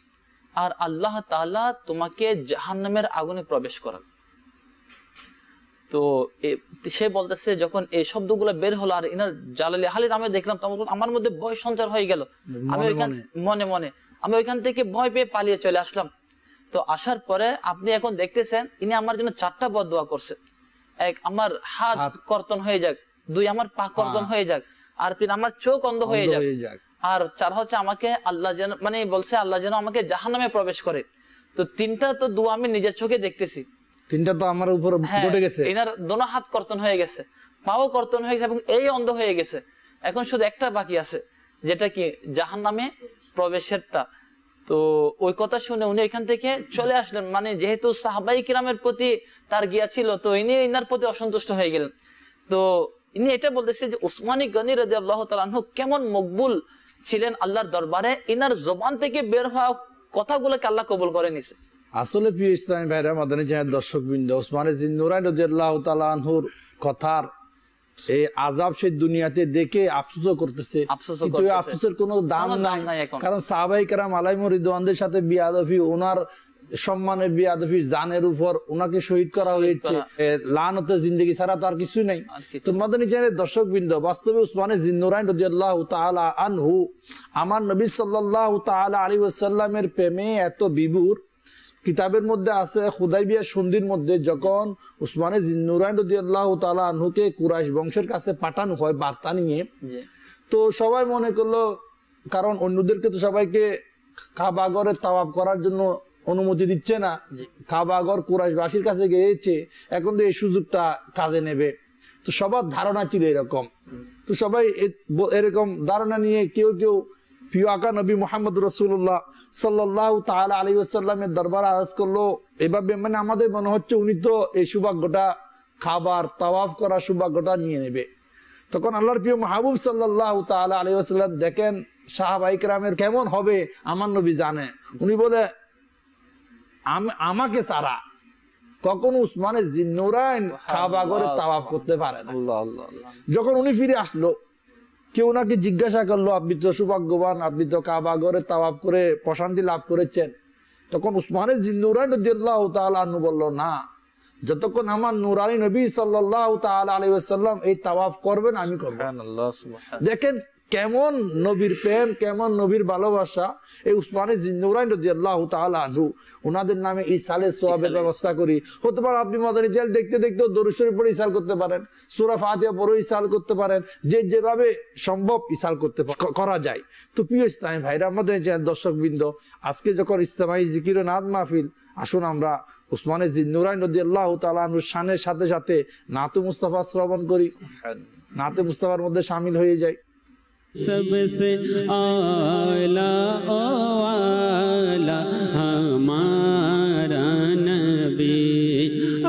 আর আল্লাহ তাআলা তোমাকে জাহান্নামের আগুনে প্রবেশ করান। তো সে বলতেছে যখন এই শব্দগুলো বের হলো আর ইনার জালালি হালত আমি দেখলাম, তখন আমার মধ্যে ভয় সঞ্চার হয়ে গেল। আমি মনে মনে আমি ওইখান থেকে ভয় পেয়ে পালিয়ে চলে আসলাম। তো আসার পরে আপনি এখন দেখতেছেন ইনি আমার জন্য 4টা বদদোয়া করছে। 1 আমার হাত কর্তন হয়ে যাক, 2 আমার পা কর্তন হয়ে যাক, আর 3 আমার চোখ অন্ধ হয়ে যাক। আর 4 হচ্ছে আমাকে আল্লাহ যেন মানে বলছে আল্লাহ যেন আমাকে জাহান্নামে প্রবেশ করে। তো 3টা তো দোয়া আমি নিজের চোখে দেখতেছি, 3টা তো আমার উপর ঘটে গেছে। এনার দোনো হাত কর্তন হয়ে গেছে, পাও কর্তন হয়ে গেছে এবং এই অন্ধ হয়ে গেছে। এখন শুধু একটা বাকি আছে, যেটা কি জাহান্নামে প্রবেশেরটা। তো ওই কথা শুনে উনি এখান থেকে চলে আসলেন। মানে যেহেতু সাহাবাই কিরামের প্রতি তার গিয়া ছিল, তো ইনি ইনার প্রতি অসন্তুষ্ট হয়ে গেলেন। তো ইনি এটা বলতেছে যে উসমানী গনি রাদিয়াল্লাহু তাআলা আনহু কেমন মকবুল ছিলেন আল্লাহর দরবারে, ইনার জবান থেকে বের হওয়া কথাগুলোকে আল্লাহ কবুল করে নিছে। আসলে প্রিয় ইসলামী ভাইরা, মাদানী জানের দর্শকবৃন্দ, ওসমানে জিন্নুরাইন রাদিয়াল্লাহু তাআলা আনহুর কথার এই আযাব সেই দুনিয়াতে দেখে আফসোস করতেছে, কিন্তু আফসোসের কোনো দাম নাই। কারণ সাহাবায়ে কেরাম আলাইহিম রিদওয়ানদের সাথে বিয়াদফি, ওনার সম্মানে বিয়াদফি, জানের উপর ওনাকে শহীদ করা হয়েছে, লানতে জিন্দেগি ছাড়া তো আর কিছুই নাই। তো মাদানী জানের দর্শকবৃন্দ, বাস্তবে উসমানে জিন্নুরাইন রাদিয়াল্লাহু তাআলা আনহু আমার নবী সাল্লাল্লাহু তাআলা আলাইহি ওয়াসাল্লামের প্রেমে এত বিভোর। কিতাবের মধ্যে আছে হুদাইবিয়া সন্ধির মধ্যে যখন উসমানে জিন্নুরাইন রাদিয়াল্লাহু তাআলা আনহুকে কুরাইশ বংশের কাছে পাঠানো হয় বার্তা নিয়ে, তো সবাই মনে করলো, কারণ অন্যদেরকে তো সবাইকে কাবাগরে তাওয়াফ করার জন্য অনুমতি দিচ্ছে না, কাবাগর কুরাইশবাসীর কাছে গিয়েছে, এখন তো এই সুযোগটা কাজে নেবে। তো সবার ধারণা ছিল এরকম। তো সবাই এরকম ধারণা নিয়ে কেউ কেউ প্রিয় আকা নবী মুহাম্মদ রাসূলুল্লাহ সাল্লাল্লাহু তাআলা আলাইহি ওয়াসাল্লামের দরবারে আরজ করলো এভাবে, মানে আমাদের মনে হচ্ছে উনি তো এই সৌভাগ্যটা খাবার তাওয়াফ করার সৌভাগ্যটা নিয়ে নেবে। তখন আল্লাহর প্রিয় মাহবুব সাল্লাল্লাহু তাআলা আলাইহি ওয়াসাল্লাম দেখেন সাহাবায়ে কেরামের কেমন হবে আমার নবী জানে। উনি বলে, আমাকে ছাড়া কখনো উসমানে জিন্নুরাইন কাবাগরে তাওয়াফ করতে পারে না। যখন উনি ফিরে আসলো, কেউ নাকি জিজ্ঞাসা করলো, আপনি তো সৌভাগ্যবান, আপনি তো কাবাগরে তাওয়াফ করে প্রশান্তি লাভ করেছেন। তখন উসমানে জিন্নুরাইন রাদিয়াল্লাহু তাআলা আনহু বলল, না, যতক্ষণ আমার নূরানী নবী সাল্লাল্লাহু তাআলা আলাইহি ওয়াসাল্লাম এই তাওয়াফ করবেন আমি করব। দেখেন কেমন নবীর প্রেম, কেমন নবীর ভালোবাসা। এই উসমানে জিন্নুরাইন রাদিয়াল্লাহু তাআলা আনহু, ওনাদের নামে ইসালে সওয়াবের ব্যবস্থা করি। হতে পারে আপনি মাদানী জাল দেখতে দেখতে দরুদ শরীফ পড়ে ইসাল করতে পারেন, সূরা ফাতিহা পড়ে ইসাল করতে পারেন, যেভাবে সম্ভব ইসাল করা যায়। তো প্রিয় ইসলামী ভাইরা, আমাদের দর্শকবৃন্দ, আজকে যখন ইজতিমাই জিকির ও নাত মাহফিল, আসুন আমরা উসমানে জিন্নুরাইন রাদিয়াল্লাহু তাআলা আনহুর শানের সাথে সাথে নাতে মুস্তাফা শ্রবণ করি, নাতে মুস্তাফার মধ্যে শামিল হয়ে যাই। सबसे आला ओ आला हमारा नबी,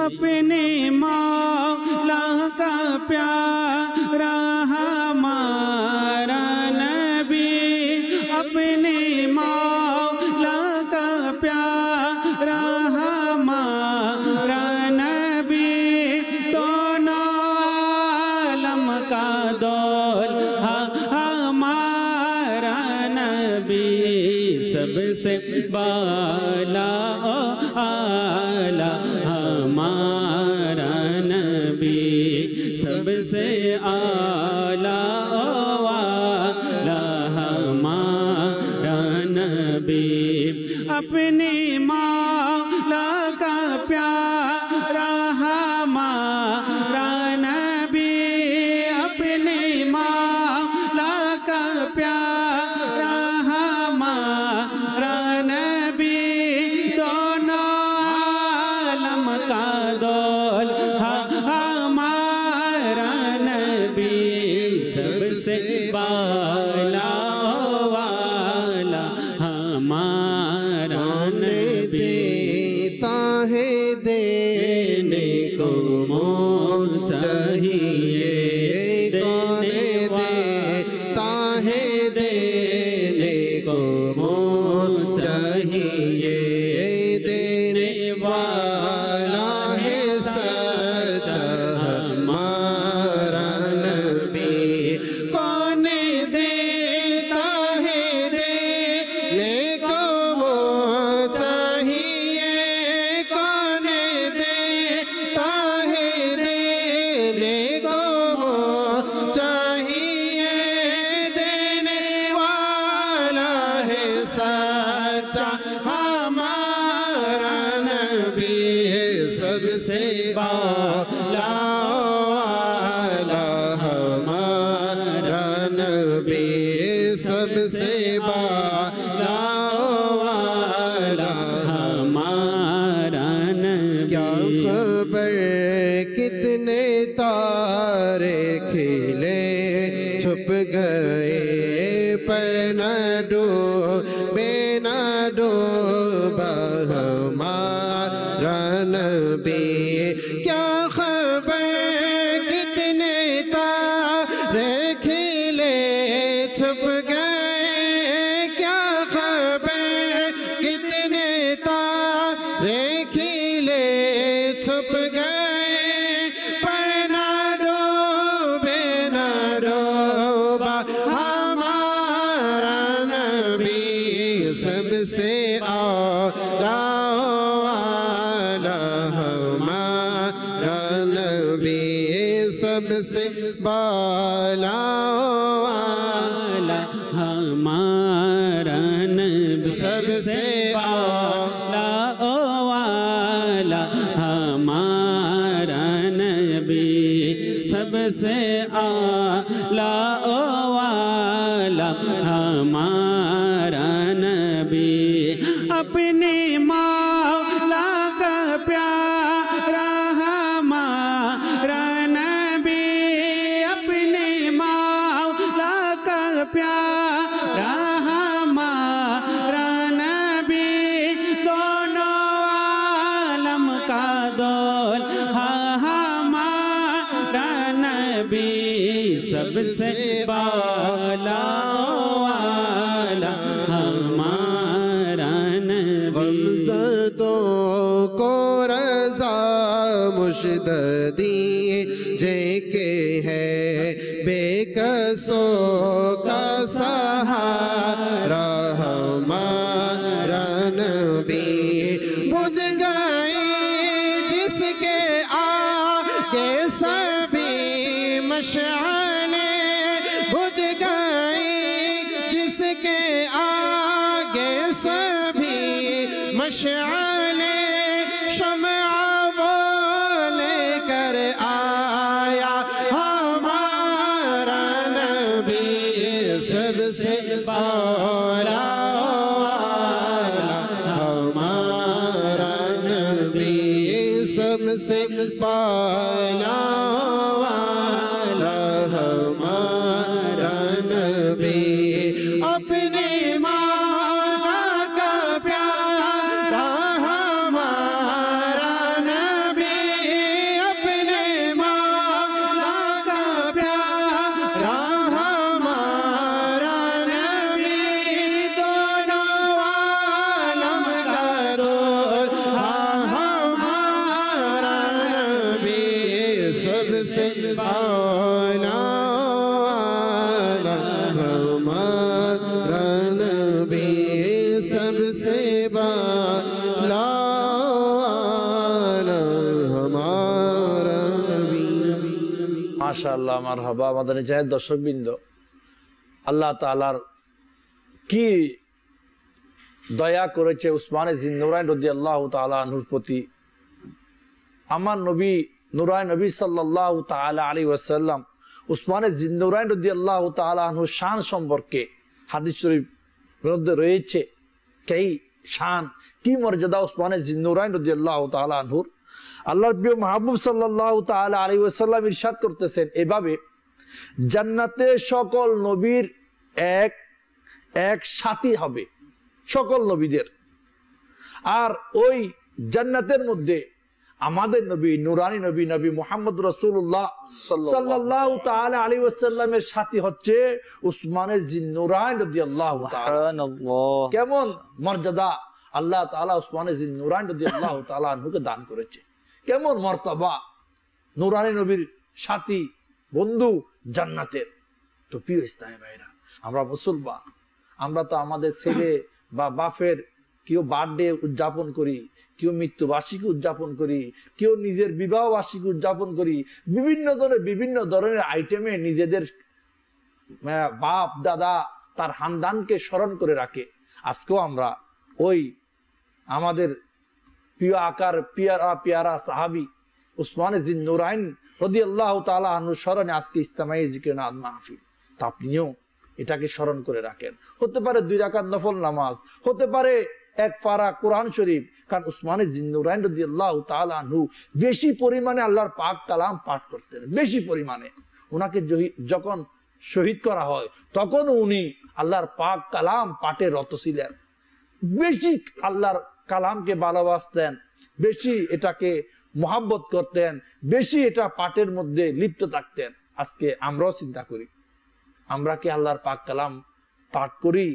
अपने मौला का प्यारा हमारा नबी, अपने मौला का प्यारा हमारा नबी, दोनों आलम का दौलहा सबसे बाला ओ आला हमारा नबी, सबसे आला ओ आला हमारा नबी, अपने मौला का प्यारा हमारा नबी, अपने मौला का प्यारा हमारा नबी, दोनों आलम का दौलहा हमारा नबी, सबसे बाला वाला हमारा नबी, देता है देने को मोल चाहिए, कौन देता है देने को मोल चाहिए, देने वाला है सच्चा हमारा नबी, कौन देता है देने को मोल चाहिए, कौन देता है देने को मोल चाहिए, देने वाला है सच्चा हमारा नबी, सबसे बाला वाला हमारा नबी, सबसे डूबा हमारा नबी क्या खबर कितने तारे खिले छुप गए क्या खबर कितने तारे खिले छुप गए पर ना डूबा हमारा नबी सबसे आला हमारा नबी सबसे बाला हमारा नबी सबसे आला वाला हमारा नबी सबसे आला वाला हमारा नबी अपने मौला का प्यारा हमारा नबी अपने मौला का प्यारा हमारा नबी दोनों आलम का दोल हमारा नबी सबसे बाला वाला हमारा नबी गमज़दों को रज़ा मुशद्दी जेके है बेकसों का सहारा हमारा नबी बुझ गए जिसके आगे सभी मशअले बुझ गए जिसके आगे सभी मशअले शम्अ वो लेकर आया हमारा नबी सबसे बाला हमारा नबी सबसे बाला हमारा नबी अपने मौला का प्यारा हमारा नबी अपने मौला का प्यारा हमारा नबी दोनों आलम का रोल हमारा नबी सबसे बाला हमारा नबी सबसे बाला हमारा नबी মাশাআল্লাহ মারহাবা মাদানী চাহের দর্শকবৃন্দ, আল্লাহ তাআলার কি দয়া করেছে উসমানে জিন্নুরাইন রাদিয়াল্লাহু তাআলা আনহুর প্রতি। আমার নবী নুরাইন নবী সাল্লাল্লাহু তাআলা আলাইহি ওয়াসাল্লাম উসমানে জিন্নুরাইন রাদিয়াল্লাহু তাআলা আনহুর শান সম্পর্কে হাদিস শরীফ মধ্যে রয়েছে কি শান কি মর্যাদা উসমানে জিন্নুরাইন রাদিয়াল্লাহু তাআলা আনহুর। আল্লাহর প্রিয় মাহবুব সাল্লাল্লাহু তাআলা আলাইহি ওয়াসাল্লাম ইরশাদ করতেছেন এভাবে, জান্নাতে সকল নবীর এক এক সাথী হবে সকল নবীদের, আর ওই জান্নাতের মধ্যে আমাদের নবী নুরানি নবী নবী মুহাম্মদ রাসূলুল্লাহ সাল্লাল্লাহু তাআলা আলাইহি ওয়াসাল্লামের সাথী হচ্ছে উসমানে জিন্নুরাইন রাদিয়াল্লাহু তাআলা। সুবহানাল্লাহ, কেমন মর্যাদা আল্লাহ তাআলা উসমানে জিন্নুরাইন রাদিয়াল্লাহু তাআলা আনহুকে দান করেছে, কেমন মর্তবা নুরানি নবীর সাথী বন্ধু জান্নাতের। তো প্রিয় ইসলামী ভাইরা, আমরা মুসলমান, আমরা তো আমাদের ছেলে বা বাপের কেউ বার্থডে উদযাপন করি, কেউ মৃত্যুবার্ষিকী উদযাপন করি, কেউ নিজের বিবাহ বার্ষিকী উদযাপন করি, বিভিন্ন ধরনের আইটেমে নিজেদের বাপ দাদা তার খানদানকে স্মরণ করে রাখে। আজকেও আমরা ওই আমাদের প্রিয় আকার পিয়ারা সাহাবী উসমানে জিন্নুরাইন রাদিয়াল্লাহু তাআলা আনহু স্মরণে আজকে ইজতিমাই জিকির নাদ মাহফিল। তা আপনিও এটাকে স্মরণ করে রাখেন। হতে পারে 2 রাকাত নফল নামাজ, হতে পারে 1 পারা কোরআন শরীফ, কারণ উসমানে জিন্নুরাইন রাদিয়াল্লাহু তাআলা আনহু বেশি পরিমাণে আল্লাহর পাক কালাম পাঠ করতেন, বেশি পরিমাণে। ওনাকে যখন শহীদ করা হয় তখন উনি আল্লাহর পাক কালাম পাঠে রত ছিলেন। বেশি আল্লাহর কালামকে ভালোবাসতেন, বেশি এটাকে মহাব্বত করতেন, বেশি এটা পাঠের মধ্যে লিপ্ত থাকতেন। আজকে আমরাও চিন্তা করি, আমরা কি আল্লাহর পাক কালাম পাঠ করি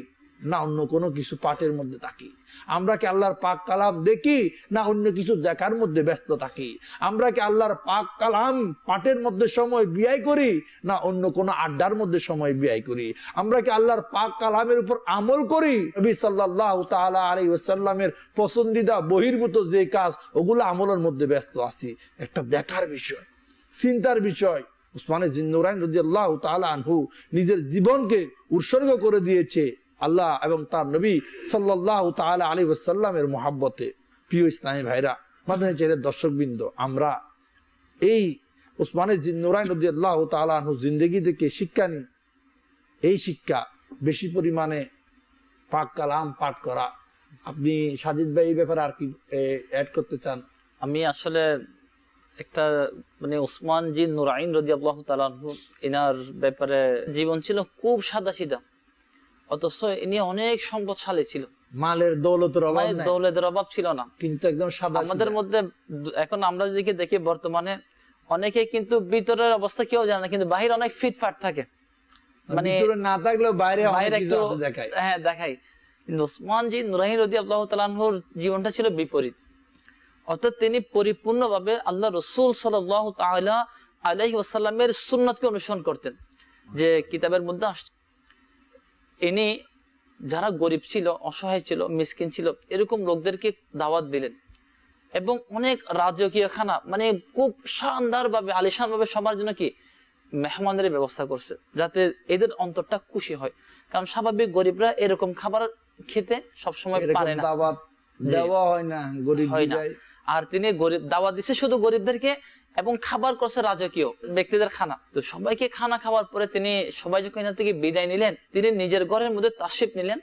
না অন্য কোনো কিছু পাঠের মধ্যে থাকি? আমরা কি আল্লাহর পাক কালাম দেখি না অন্য কিছু দেখার মধ্যে ব্যস্ত থাকি? আমরা কি আল্লাহর পাক কালাম পাঠের মধ্যে সময় ব্যয় করি না অন্য কোনো আড্ডার মধ্যে সময় ব্যয় করি? আমরা কি আল্লাহর পাক কালামের উপর আমল করি? নবী সাল্লাল্লাহু তাআলা আলাইহি ওয়াসাল্লামের পছন্দিদা বহির্ভূত যে কাজ ওগুলো আমলের মধ্যে ব্যস্ত আছি। একটা দেখার বিষয়, চিন্তার বিষয়। উসমানে জিন্নুরাইন রাদিয়াল্লাহু তাআলা আনহু নিজের জীবনকে উৎসর্গ করে দিয়েছে আল্লাহ এবং তার নবী সাল্লাল্লাহু তাআলা আলাইহি ওয়াসাল্লামের মহব্বতে। প্রিয় ইসলামী ভাইরা, মাদানী চ্যানেলের দর্শকবৃন্দ, আমরা এই উসমানে জিন্নুরাইন রাদিয়াল্লাহু তাআলা আনহু জিন্দেগি থেকে শিক্ষা নিই। এই শিক্ষা বেশি পরিমাণে পাক কালাম পাঠ করা। আপনি সাজিদ ভাই এই ব্যাপারে আর কি অ্যাড করতে চান? আমি আসলে একটা মানে উসমান জিন্নুরাইন রাদিয়াল্লাহু তাআলা আনহু, এনার ব্যাপারে জীবন ছিল খুব সাদাসিধা, অথচ ইনি অনেক সম্পদশালী ছিল। মালের দৌলতের অভাব ছিল না, কিন্তু একদম সাদা। আমাদের মধ্যে এখন আমরা যদি দেখি বর্তমানে অনেকে কিন্তু ভিতরের অবস্থা কেউ জানে না, কিন্তু বাহির অনেক ফিটফাট থাকে, মানে ভিতরে না থাকলেও বাইরে অনেক কিছু আছে দেখায়। হ্যাঁ দেখায়। কিন্তু উসমান জিন্নুরাইন রাদিয়াল্লাহু তাআলা আনহুর জীবনটা ছিল বিপরীত। অর্থাৎ তিনি পরিপূর্ণভাবে আল্লাহ রাসূল সাল্লাল্লাহু তাআলা আলাইহি ওয়াসাল্লামের সুন্নাতকে অনুসরণ করতেন, যে কিতাবের মধ্যে আসছে। ইনি যারা গরিব ছিল, অসহায় ছিল, মিসকিন ছিল, এরকম লোকদেরকে দাওয়াত দিলেন এবং অনেক রাজকীয় খানা, মানে খুব শানদার ভাবে, আলিশান ভাবে সবার জন্য কি মেহমানের ব্যবস্থা করছে, যাতে এদের অন্তরটা খুশি হয়। কারণ স্বাভাবিক গরিবরা এরকম খাবার খেতে সবসময় পারে না, দাওয়াত দেওয়া হয় না, গরিব হয় না। আর তিনি গরিব দাওয়াত দিচ্ছে শুধু গরিবদেরকে, এবং খাবার করছে রাজকীয় ব্যক্তিদের খানা। তো সবাইকে খানা খাওয়ার পরে তিনি সবাই যখন এনার থেকে বিদায় নিলেন, তিনি নিজের ঘরের মধ্যে তাশরিফ নিলেন।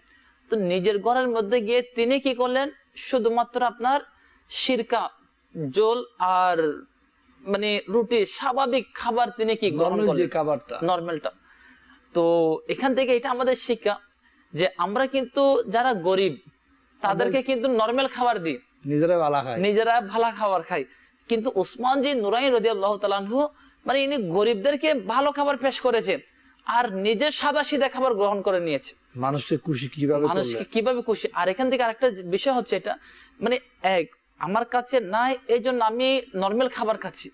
তো নিজের ঘরের মধ্যে গিয়ে তিনি কি করলেন, শুধুমাত্র আপনার সিরকা, জল আর মানে রুটি, স্বাভাবিক খাবার তিনি কি গ্রহণ করলেন, নরমালটা। তো এখান থেকে এটা আমাদের শিক্ষা যে আমরা কিন্তু যারা গরিব তাদেরকে কিন্তু নরমাল খাবার দিই, নিজেরা ভালো খাবার খাই। কিন্তু উসমান জিন্নুরাইন রাদিয়াল্লাহু তাআলা আনহু মানে ইনি গরিবদেরকে ভালো খাবার পেশ করেছেন আর নিজে সাদা সিধা খাবার গ্রহণ করে নিয়েছে। মানুষকে কিভাবে খুশি। আর এখান থেকে আরেকটা বিষয় হচ্ছে, এটা মানে এক আমার কাছে নাই এই জন্য আমি নরমাল খাবার খাচ্ছি,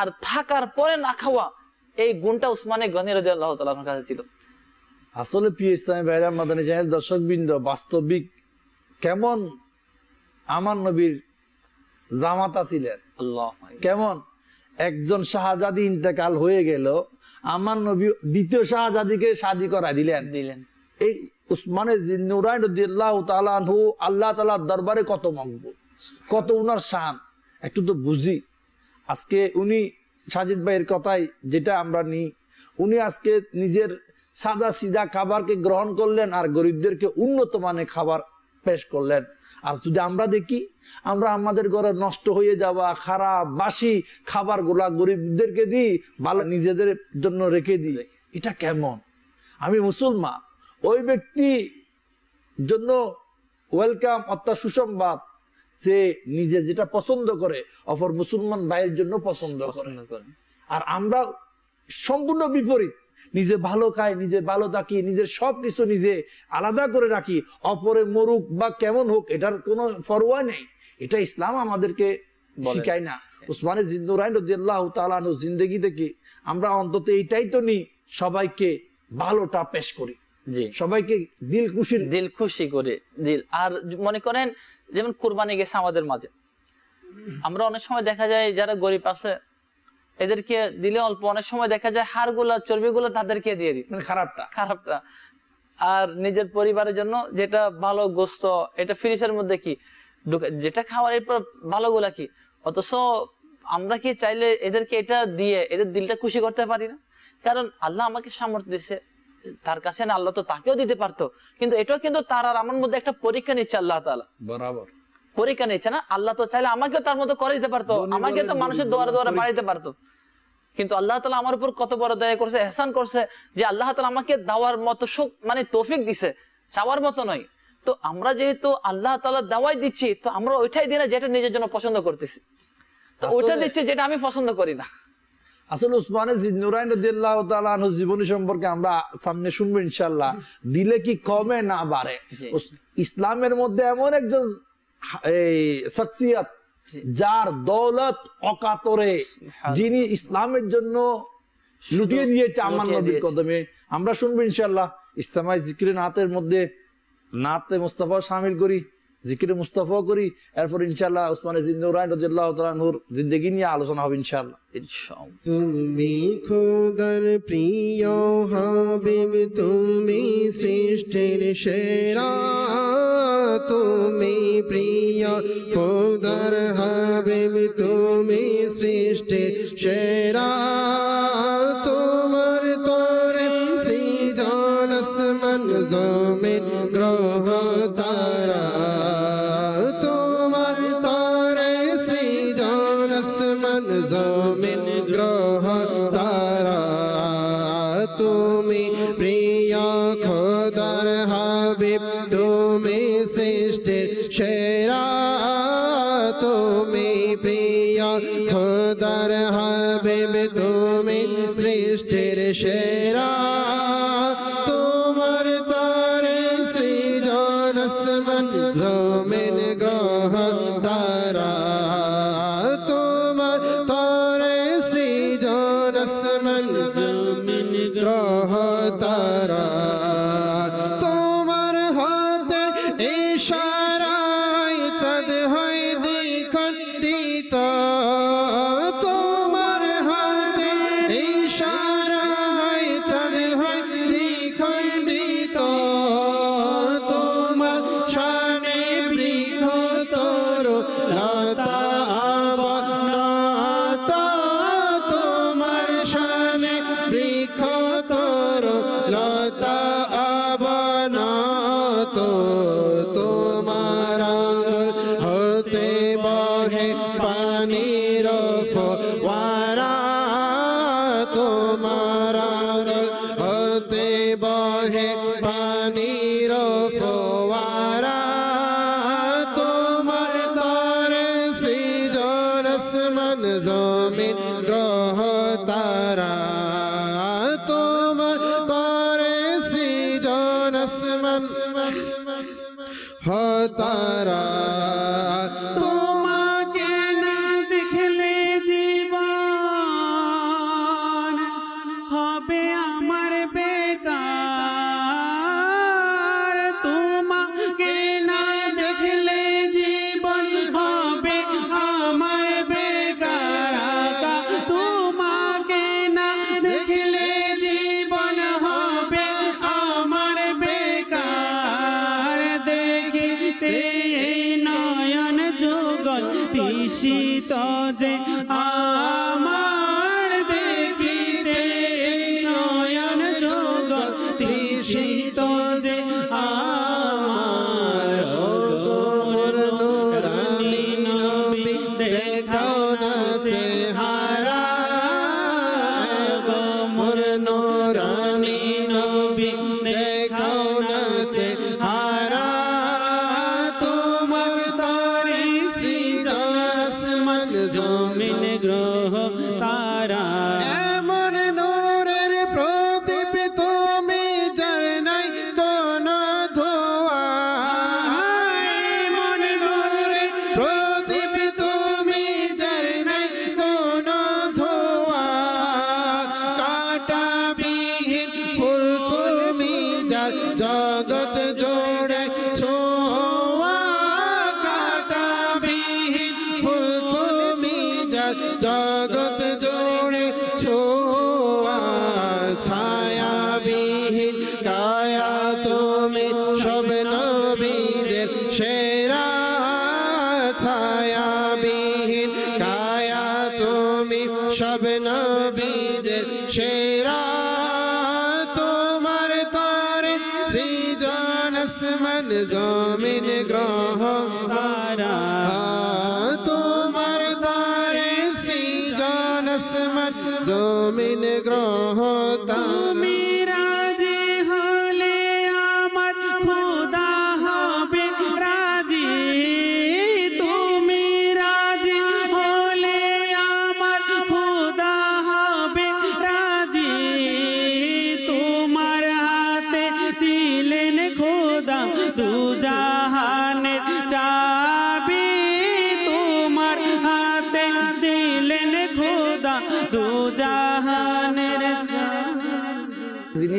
আর থাকার পরে না খাওয়া, এই গুণটা উসমানে গনি রাদিয়াল্লাহু তাআলা আনহুর কাছে ছিল। আসলে প্রিয় ইসলামী ভাইরা, মাদানী চ্যানেল দর্শকবৃন্দ, বাস্তবিক কেমন আমার নবীর জামাতা ছিলেন, কেমন একজন শাহজাদি ইন্তেকাল হয়ে গেল, আমার নবী দ্বিতীয় শাহজাদিকে শাদী করা দিলেন। এই উসমানে জিন্নুরাইন রাদিয়াল্লাহু তাআলা আনহু আল্লাহ তাআলার দরবারে কত মকবুল, কত উনার শান একটু তো বুঝি। আজকে উনি সাজিদ ভাইয়ের কথাই যেটা আমরা নিই, উনি আজকে নিজের সাদা সিধা খাবারকে গ্রহণ করলেন আর গরিবদেরকে উন্নত মানের খাবার পেশ করলেন। আর যদি আমরা দেখি, আমরা আমাদের ঘরে নষ্ট হয়ে যাওয়া খারাপ বাসি খাবার গুলা গরিবদেরকে দিই, ভালো নিজেদের জন্য রেখে দিই, এটা কেমন? আমি মুসলমান, ওই ব্যক্তি জন্য ওয়েলকাম, অর্থাৎ সুসংবাদ, সে নিজে যেটা পছন্দ করে অপর মুসলমান ভাইয়ের জন্য পছন্দ করে। আর আমরা সম্পূর্ণ বিপরীত, নিজে ভালো খাই, নিজে ভালো থাকি, নিজের সবকিছু নিজে আলাদা করে রাখি, অপরে মরুক বা কেমন হোক এটার কোনো পরোয়া নেই। এটা ইসলাম আমাদেরকে শিখায় না। উসমানে জিন্নুরাইন রাদিয়াল্লাহু তাআলা আনহু জিন্দেগি থেকে আমরা অন্তত এইটাই তো নিই, সবাইকে ভালোটা পেশ করি, সবাইকে দিল খুশি করে দিল। আর মনে করেন যেমন কুরবানি গেছে আমাদের মাঝে, আমরা অনেক সময় দেখা যায় যারা গরিব আছে এদেরকে দিলে অল্প, অনেক সময় দেখা যায় হাড়গুলা চর্বিগুলো তাদেরকে দিয়ে দিই, খারাপটা। আর নিজের পরিবারের জন্য যেটা ভালো গোস্ত, এটা ফ্রিজের মধ্যে কি যেটা খাওয়ার, এরপর ভালো গুলা কি। অথচ আমরা কি চাইলে এদেরকে এটা দিয়ে এদের দিলটা খুশি করতে পারি না? কারণ আল্লাহ আমাকে সামর্থ্য দিছে, তার কাছে না আল্লাহ তো তাকেও দিতে পারতো, কিন্তু এটাও কিন্তু তার আর আমার মধ্যে একটা পরীক্ষা নিচ্ছে আল্লাহ তাআলা, বরাবর পরীক্ষা নিচ্ছে না। আল্লাহ তো চাইলে আমাকেও তার মতো করে দিতে পারতো, আমাকে তো মানুষের দুয়ারে দুয়ারে বাড়াইতে পারতো, কিন্তু আল্লাহ তাআলা আমার উপর কত বড় দয়া করছে, এহসান করছে যে আল্লাহ তাআলা আমাকে দেওয়ার মতো মানে তৌফিক দিছে, চাওয়ার মতো নয়। তো আমরা যেহেতু আল্লাহ তাআলা দাওয়াই দিচ্ছি, তো আমরা ওইটাই দিই না যেটা নিজের জন্য পছন্দ করতেছি, তো ওইটা দিচ্ছি যেটা আমি পছন্দ করি না। আসলে উসমানে জিন্নুরাইন রাদিয়াল্লাহু তাআলা আনহু জীবনী সম্পর্কে আমরা সামনে শুনবো ইনশাআল্লাহ। দিলে কি কমে না বাড়ে। ইসলামের মধ্যে এমন একজন এই শখসিয়ত যার দৌলত অকাতরে, যিনি ইসলামের জন্য লুটিয়ে দিয়েছে আমার নবীর কদমে। আমরা শুনবো ইনশাআল্লাহ। ইসলামাই জিকিরে নাতের মধ্যে নাতে মুস্তাফা শামিল করি, জিকিরে মুস্তাফা করি, এরপর ইনশাআল্লাহ উসমানে জিন্নুরাইন রাদিয়াল্লাহু তাআলা আনহুর জিন্দেগি নিয়ে আলোচনা হবে ইনশাআল্লাহ। তুমি খোদার প্রিয় হাবিব, তুমি সৃষ্টির সেরা, তুমি প্রিয় খোদার হাবিব, তুমি সৃষ্টির সেরা। তোমার তরে সৃজন আসমান জমিন গ্রহ তারা, তোমার তরে সৃজন আসমান জমিন গ্রহ তারা। তুমি প্রিয় খোদার হাবিব, তুমি সৃষ্টির সেরা, তুমি প্রিয় খোদার হাবিব, তুমি সৃষ্টির সেরা। তোমার তরে সৃজন আসমান জমিন গ্রহ তারা, তোমার তরে সৃজন আসমান জমিন গ্রহ তারা। তোমার হাতের ইশারায় চাঁদ হয় দ্বিখণ্ডিত, তোমার হাতের ইশারায় চাঁদ হয় দ্বিখণ্ডিত। তোমার শানে বৃক্ষ তরু লতা আবনতা, তোমার শানে বৃক্ষ তরু লতা আবনত। তোমার আঙ্গুল হতে বহে পানির ফোয়ারা, তোমার আঙ্গুল হতে বহে পানির ফোয়ারা। তোমার তরে সৃজন আসমান জমিন গ্রহ তারা, তোমার তরে সৃজন আসমান তারা। তোমাকে না দেখলে জীবন হবে আমার বেকার, তোমাকে না দেখলে জীবন হবে আমার বেকার, তোমাকে না দেখলে জীবন হবে আমার বেকার। দেখিতে এই নয়ন যুগল তিসিত যে আমার, দেখিতে এই নয়ন যুগল তিসিত যে আমার। ও গো মোর নূরানী নবী, দেখাও না চেহারা, গো মোর নূরানী নবী, দেখাও না চেহারা। তোমার তরে সৃজন আসমান জমিন গ্রহ তারা, এমন নূরের প্রদীপ তুমি, যার নাই কোন ধোয়া। এমন নূরের প্রদীপ তুমি, যার নাই কোন ধোয়া। কাঁটাবিহীন ফুল তুমি, যার জগৎ জোড়ে ছোঁয়া। কাঁটাবিহীন ফুল তুমি, যার জগৎ জোড়ে ছোঁয়া। ছায়াবিহীন কায়া তুমি, সব নবীদের সেরা। ছায়াবিহীন কায়া তুমি, সব নবীদের সেরা। তোমার তরে সৃজন আসমান জমিন গ্রহ তারা, তোমার তরে সৃজন আসমান জমিন গ্রহ তারা। তুমি রাজি হলে আমার খোদা হবে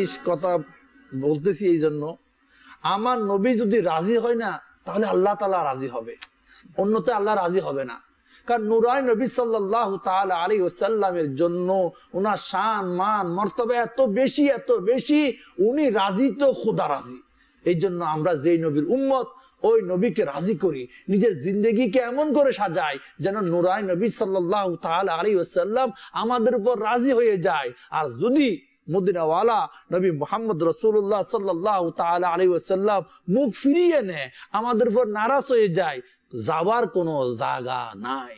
জিনিস কথা বলতেছি এই জন্য, আমার নবী যদি রাজি হয় না তাহলে আল্লাহ তাআলা রাজি হবে, অন্যতে আল্লাহ রাজি হবে না। কারণ নুরানি নবী সাল্লাল্লাহু তাআলা আলাইহি ওয়াসাল্লামের জন্য ওনার শান মান মর্তবা এত বেশি, উনি রাজি তো খোদা রাজি। এই জন্য আমরা যেই নবীর উম্মত ওই নবীকে রাজি করি, নিজের জিন্দগিকে এমন করে সাজাই যেন নুরানি নবী সাল্লাল্লাহু তাআলা আলাইহি ওয়াসাল্লাম আমাদের উপর রাজি হয়ে যায়। আর যদি মদিনাওয়ালা নবী মুহাম্মদ রাসূলুল্লাহ সাল্লাল্লাহু তাআলা আলাইহি ওয়াসাল্লাম মুখ ফিরিয়ে নেয়, আমাদের উপর নারাজ হয়ে যায়, যাওয়ার কোনো জায়গা নাই।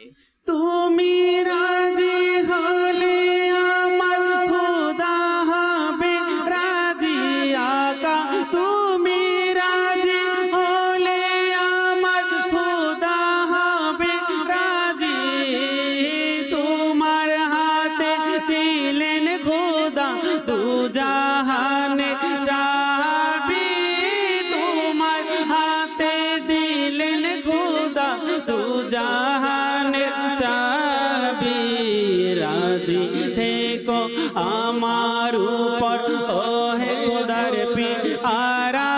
তুমি রাজি হলে আমার খোদা হবে রাজি আকা, তুমি রাজি হলে আমার খোদা হবে রাজি, তোমার হাতে দিলেন খোদা দু জাহানে চাবি, তোমার হাতে দিলেন খোদা দু জাহানে চাবি, রাজি থেকো আমার উপর ওহে খোদার পিয়ারা,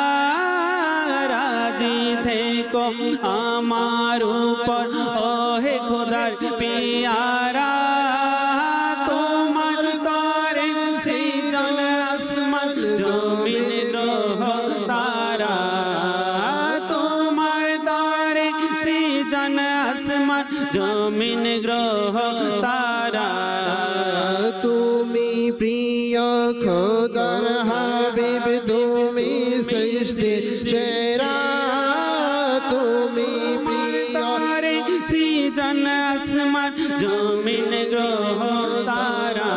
রাজি থেকো আমার উপর ওহে খোদার পিয়ারা, তোমার তরে সৃজন আসমান জমিন গ্রহ তারা, তোমার তরে সৃজন আসমান জমিন গ্রহ তারা, তুমি প্রিয় খোদার হাবিব, তুমি সৃষ্টির সেরা, তুমি প্রিয় তরে সৃজন আসমান জমিন গ্রহ তারা,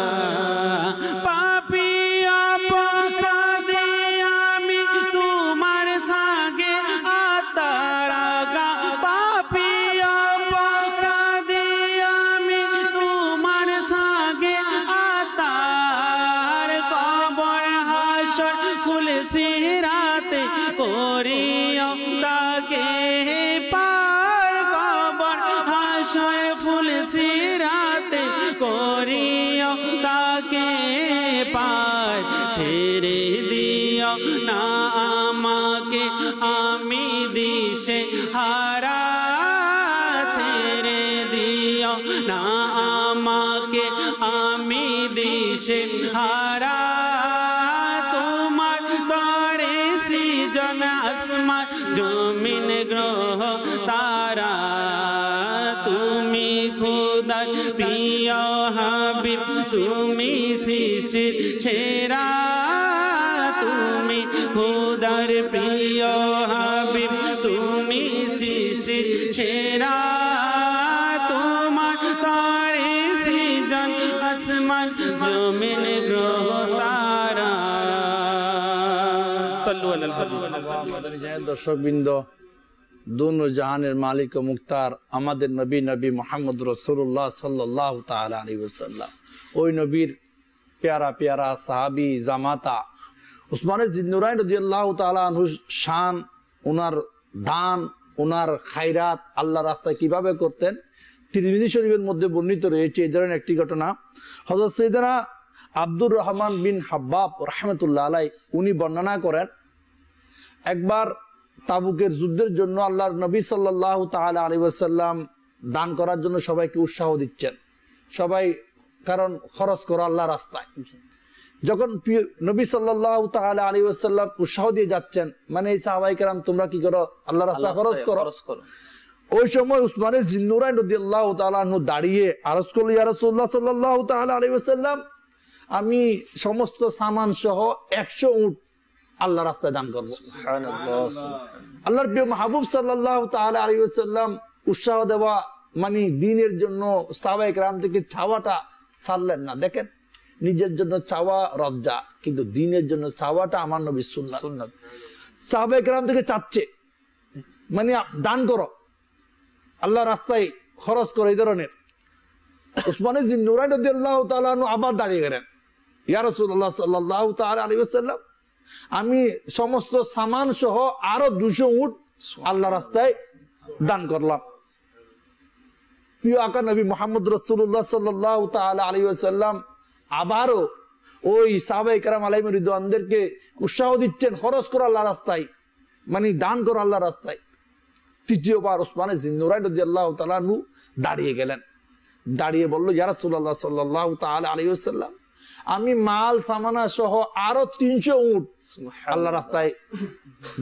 পাপী অপরাধী আমি তোমার সাগে আতারাগা, পাপী অপরাধী আমি তোমার সাগে আতার, কবর হাসর ফুল সিরাতে করিও তাকে পার, কবর হাসর ফুল সিরাতে করিও তাকে পার, ছেড়ে দিও না আমাকে আমি দিশে হারা, ছেড়ে দিও না আমাকে আমি দিশে হারা, তোমার তরে সৃজন আসমান জমিন গ্রহ তারা, তুমি খোদার প্রিয় হাবিব, তুমি সৃষ্টির সেরা, তুমি খোদার প্রিয় হাবিব, তুমি সৃষ্টির সেরা, তোমার তরে সৃজন আসমান জমিন গ্রহ তারা। সাল্লু আলাল হাবিব। দর্শকবৃন্দ, দুনো জাহানের মালিক ও মুক্তার আমাদের নবী মুহাম্মদ রাসূলুল্লাহ সাল্লাল্লাহু তাআলা আলাইহি ওয়াসাল্লাম, ওই নবীর প্যারা সাহাবী জামাতা উসমানে জিন্নুরাইন রাদিয়াল্লাহু তাআলা আনহু শান, ওনার দান, ওনার খায়রাত আল্লাহর রাস্তায় কিভাবে করতেন, তিরমিজি শরীফের মধ্যে বর্ণিত রয়েছে এই ধরনের একটি ঘটনা। হযরত সাইয়েদনা আব্দুর রহমান বিন হাব্বাব রাহমাতুল্লাহ আলাইহি উনি বর্ণনা করেন, একবার তাবুকের যুদ্ধের জন্য আল্লাহর নবী সাল্লাল্লাহু তাআলা আলাইহি ওয়াসাল্লাম দান করার জন্য সবাইকে উৎসাহ দিচ্ছেন, সবাই কারণ খরচ করো আল্লাহর রাস্তায়। যখন নবী সাল্লাল্লাহু তাআলা আলাইহি ওয়াসাল্লাম উৎসাহ দিয়ে যাচ্ছেন, মানে এই সাহাবায়ে কেরাম তোমরা কি করো, আল্লাহর রাস্তায় খরচ করো। ওই সময় উসমানে জিন্নুরাইন রাদিয়াল্লাহু তাআলা আনহু দাঁড়িয়ে আরজ করল, ইয়া রাসূলুল্লাহ সাল্লাল্লাহু তাআলা আলাইহি ওয়াসাল্লাম, আমি সমস্ত সামান সহ 100 উট আল্লাহর রাস্তায় দান করব। আল্লাহর প্রিয় মাহবুব সাল্লাল্লাহু তাআলা আলাইহি ওয়াসাল্লাম উৎসাহ দেওয়া মানে দিনের জন্য সাহাবায়ে কেরাম থেকে চাওয়াটা ছাড়লেন না। দেখেন, নিজের জন্য চাওয়া রজ্জা, কিন্তু দিনের জন্য চাওয়াটা আমার নবীর সুন্নাত। সাহাবায়ে কেরাম থেকে চাচ্ছে মানে দান করো, আল্লাহর রাস্তায় খরচ করো, এই ধরনের। উসমানে জিন্নুরাইন রাদিয়াল্লাহু তাআলা আনহু আবার দাঁড়িয়ে গেলেন, ইয়া রাসূলুল্লাহ সাল্লাল্লাহু তাআলা আলাইহি ওয়াসাল্লাম, আমি সমস্ত সামান সহ আরো 200 উট আল্লাহর রাস্তায় দান করলাম। প্রিয় আকা নবী মুহাম্মদ রাসূলুল্লাহ সাল্লাল্লাহু তাআলা আলাইহি ওয়াসাল্লাম আবারও ওই সাহাবায়ে কেরাম আলাইহিম রিদওয়ানদেরকে উৎসাহ দিচ্ছেন খরচ করো আল্লাহর রাস্তায়, মানে দান করো আল্লাহর রাস্তায়। তৃতীয়বার উসমানে জিন্নুরাইন রাদিয়াল্লাহু তাআলা আনহু দাঁড়িয়ে গেলেন, দাঁড়িয়ে বলল, ইয়া রাসূলুল্লাহ সাল্লাল্লাহু তাআলা আলাইহি ওয়াসাল্লাম, আমি মাল সামানা সহ আরো 300 উট আল্লাহর রাস্তায়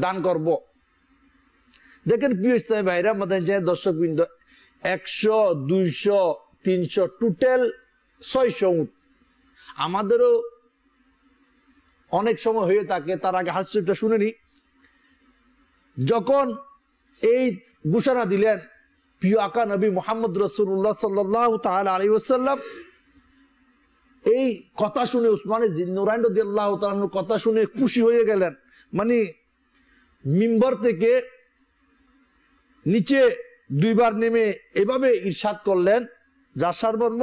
দান করব। দেখেন প্রিয় ইসলামী ভাইরা, আমাদের যে দর্শকবৃন্দ, 100, 200, 300 টোটাল 600 উট। আমাদেরও অনেক সময় হয়ে থাকে। তার আগে হাদিসটা শুনে নি। যখন এই ঘোষণা দিলেন প্রিয় আকা নবী মুহাম্মদ রাসূলুল্লাহ সাল্লাল্লাহু তাআলা আলাইহি ওয়াসাল্লাম, এই কথা শুনে উসমানে জিন্নুরাইন রাদিয়াল্লাহু তাআলা আনহু কথা শুনে খুশি হয়ে গেলেন। মানে মিম্বর থেকে নিচে 2 বার নেমে এভাবে ইরশাদ করলেন, যার সারমর্ম,